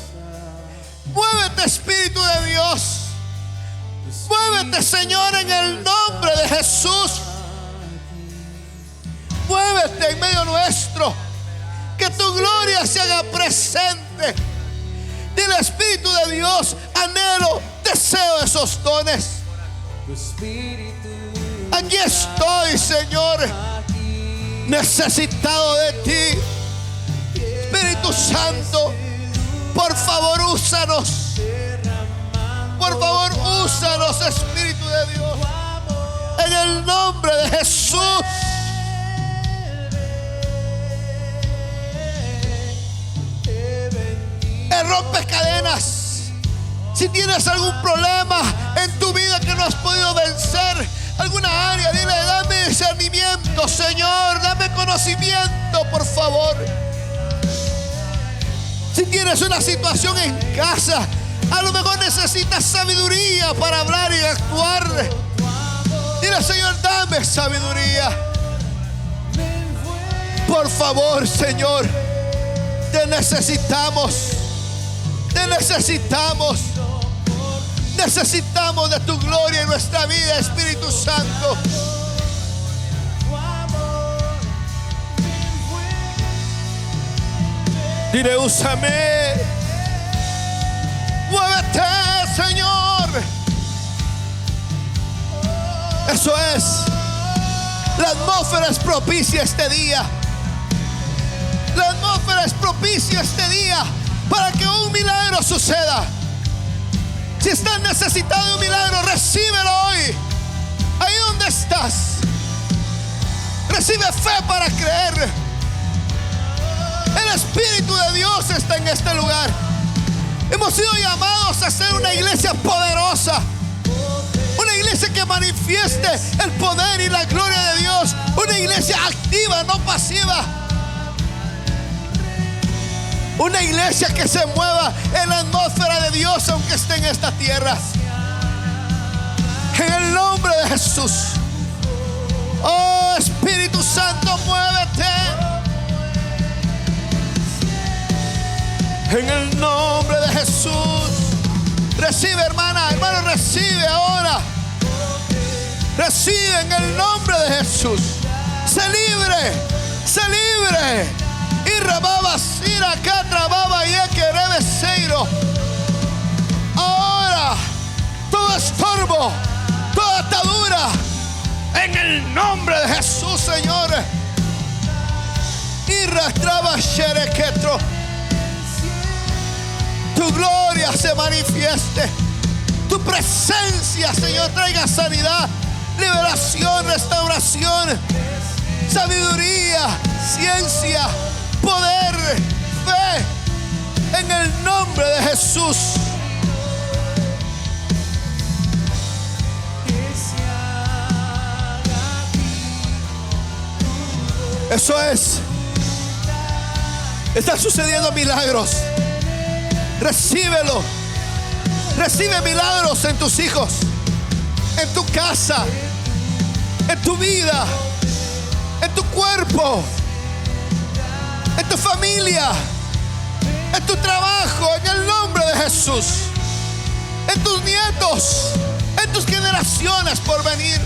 Muévete, Espíritu de Dios. Muévete, Señor, en el nombre de Jesús. Muévete en medio nuestro. Que tu gloria se haga presente. Dile, Espíritu de Dios, anhelo, deseo esos dones. Aquí estoy, Señor, necesitado de ti. Espíritu Santo, por favor, úsanos. Por favor, úsanos, Espíritu de Dios. En el nombre de Jesús. Rompe cadenas. Si tienes algún problema en tu vida que no has podido vencer, alguna área, dile, dame discernimiento, Señor, dame conocimiento, por favor. Si Tienes una situación en casa. A lo mejor necesitas sabiduría para hablar y actuar. Dile: Señor, dame sabiduría. Por favor, Señor, te necesitamos. Te necesitamos. Necesitamos de tu gloria en nuestra vida, Espíritu Santo. Dile: úsame. Muévete, Señor. Eso es. La atmósfera es propicia este día. La atmósfera es propicia este día para que un milagro suceda. Si estás necesitado de un milagro, recíbelo hoy. Ahí donde estás. Recibe fe para creer. El Espíritu de Dios está en este lugar. Hemos sido llamados a ser una iglesia poderosa. Una iglesia que manifieste el poder y la gloria de Dios. Una iglesia activa, no pasiva. Una iglesia que se mueva en la atmósfera de Dios, aunque esté en esta tierra. En el nombre de Jesús. Oh, Espíritu Santo, muévete. En el nombre de Jesús. Recibe, hermana, hermano, recibe ahora. Recibe en el nombre de Jesús. Sé libre, sé libre. Y rababa, sira, catrababa, y equerebeseiro. Ahora, todo estorbo, toda atadura, en el nombre de Jesús, Señor. Y rastraba, sherequetro. Tu gloria se manifieste. Tu presencia, Señor, traiga sanidad, liberación, restauración, sabiduría, ciencia, poder, fe, en el nombre de Jesús. Eso es. Están sucediendo milagros. Recíbelo. Recibe milagros en tus hijos, en tu casa, en tu vida, en tu cuerpo, en tu familia, en tu trabajo, en el nombre de Jesús, en tus nietos, en tus generaciones por venir.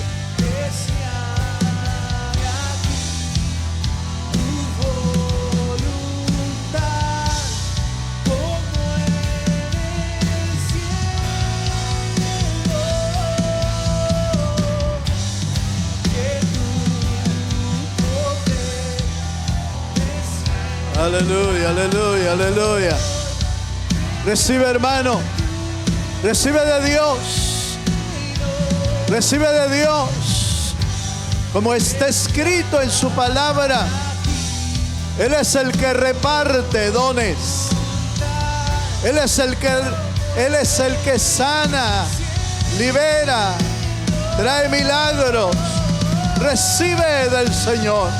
Aleluya, aleluya, aleluya. Recibe, hermano. Recibe de Dios. Recibe de Dios. Como está escrito en su palabra, Él es el que reparte dones. Él es el que sana, libera, trae milagros. Recibe del Señor.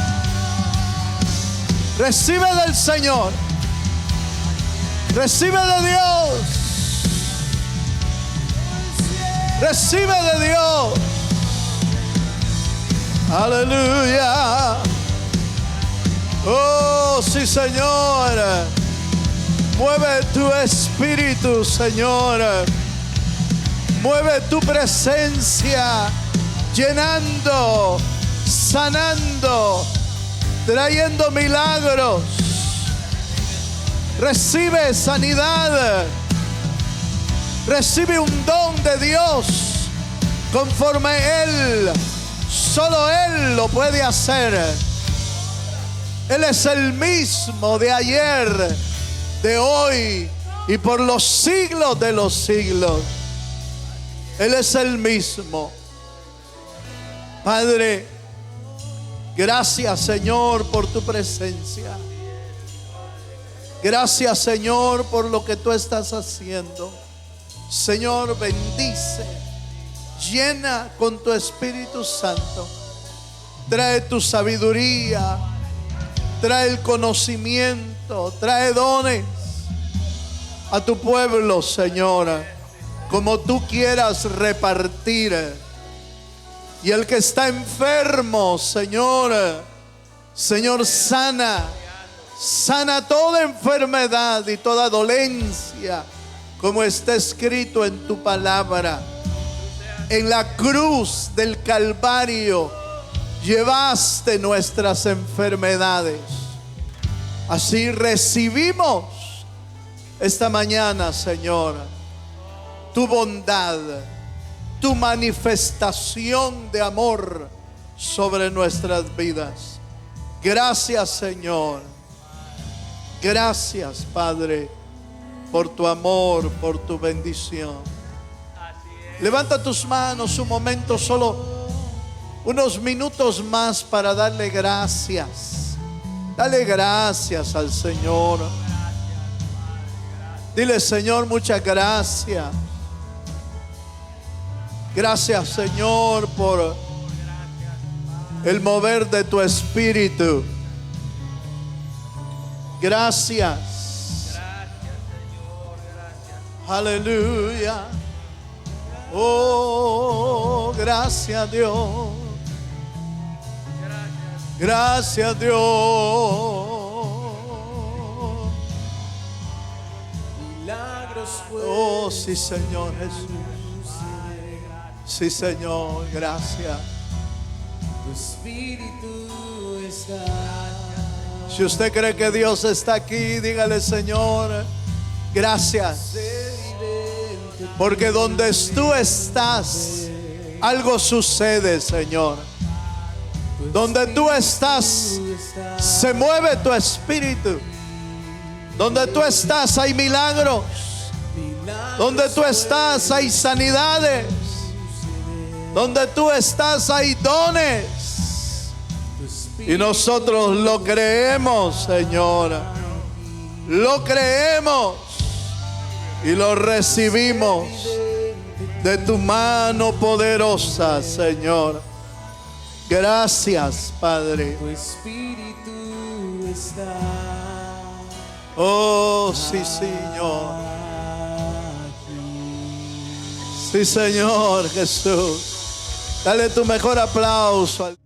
Recibe del Señor. Recibe de Dios. Recibe de Dios. Aleluya. Oh, sí, Señor. Mueve tu espíritu, Señor. Mueve tu presencia, llenando, sanando, trayendo milagros. Recibe sanidad. Recibe un don de Dios conforme Él, solo Él lo puede hacer. Él es el mismo de ayer, de hoy y por los siglos de los siglos. Él es el mismo. Padre, gracias, Señor, por tu presencia. Gracias, Señor, por lo que tú estás haciendo. Señor, bendice, llena con tu Espíritu Santo. Trae tu sabiduría, trae el conocimiento, trae dones. a tu pueblo, Señor, como tú quieras repartir. Y el que está enfermo, Señor, sana toda enfermedad y toda dolencia, como está escrito en tu palabra. En la cruz del Calvario llevaste nuestras enfermedades. Así recibimos esta mañana, Señor, tu bondad, tu manifestación de amor sobre nuestras vidas. Gracias, Señor. Gracias, Padre, por tu amor, por tu bendición. Levanta tus manos un momento, solo unos minutos más para darle gracias. Dale gracias al Señor. Dile: Señor, muchas gracias. Gracias, Señor, por el mover de tu espíritu. Gracias. Aleluya. Oh, gracias, Dios. Gracias, Dios. Oh, sí, Señor Jesús. Sí, Señor, gracias. Tu espíritu está. Si usted cree que Dios está aquí, dígale: Señor, gracias. Porque donde tú estás, algo sucede, Señor. Donde tú estás, se mueve tu espíritu. Donde tú estás, hay milagros. Donde tú estás, hay sanidades. Donde tú estás, hay dones. Y nosotros lo creemos, Señor. Lo creemos y lo recibimos de tu mano poderosa, Señor. Gracias, Padre. Tu espíritu está. Oh, sí, Señor. Sí, Señor Jesús. Dale tu mejor aplauso al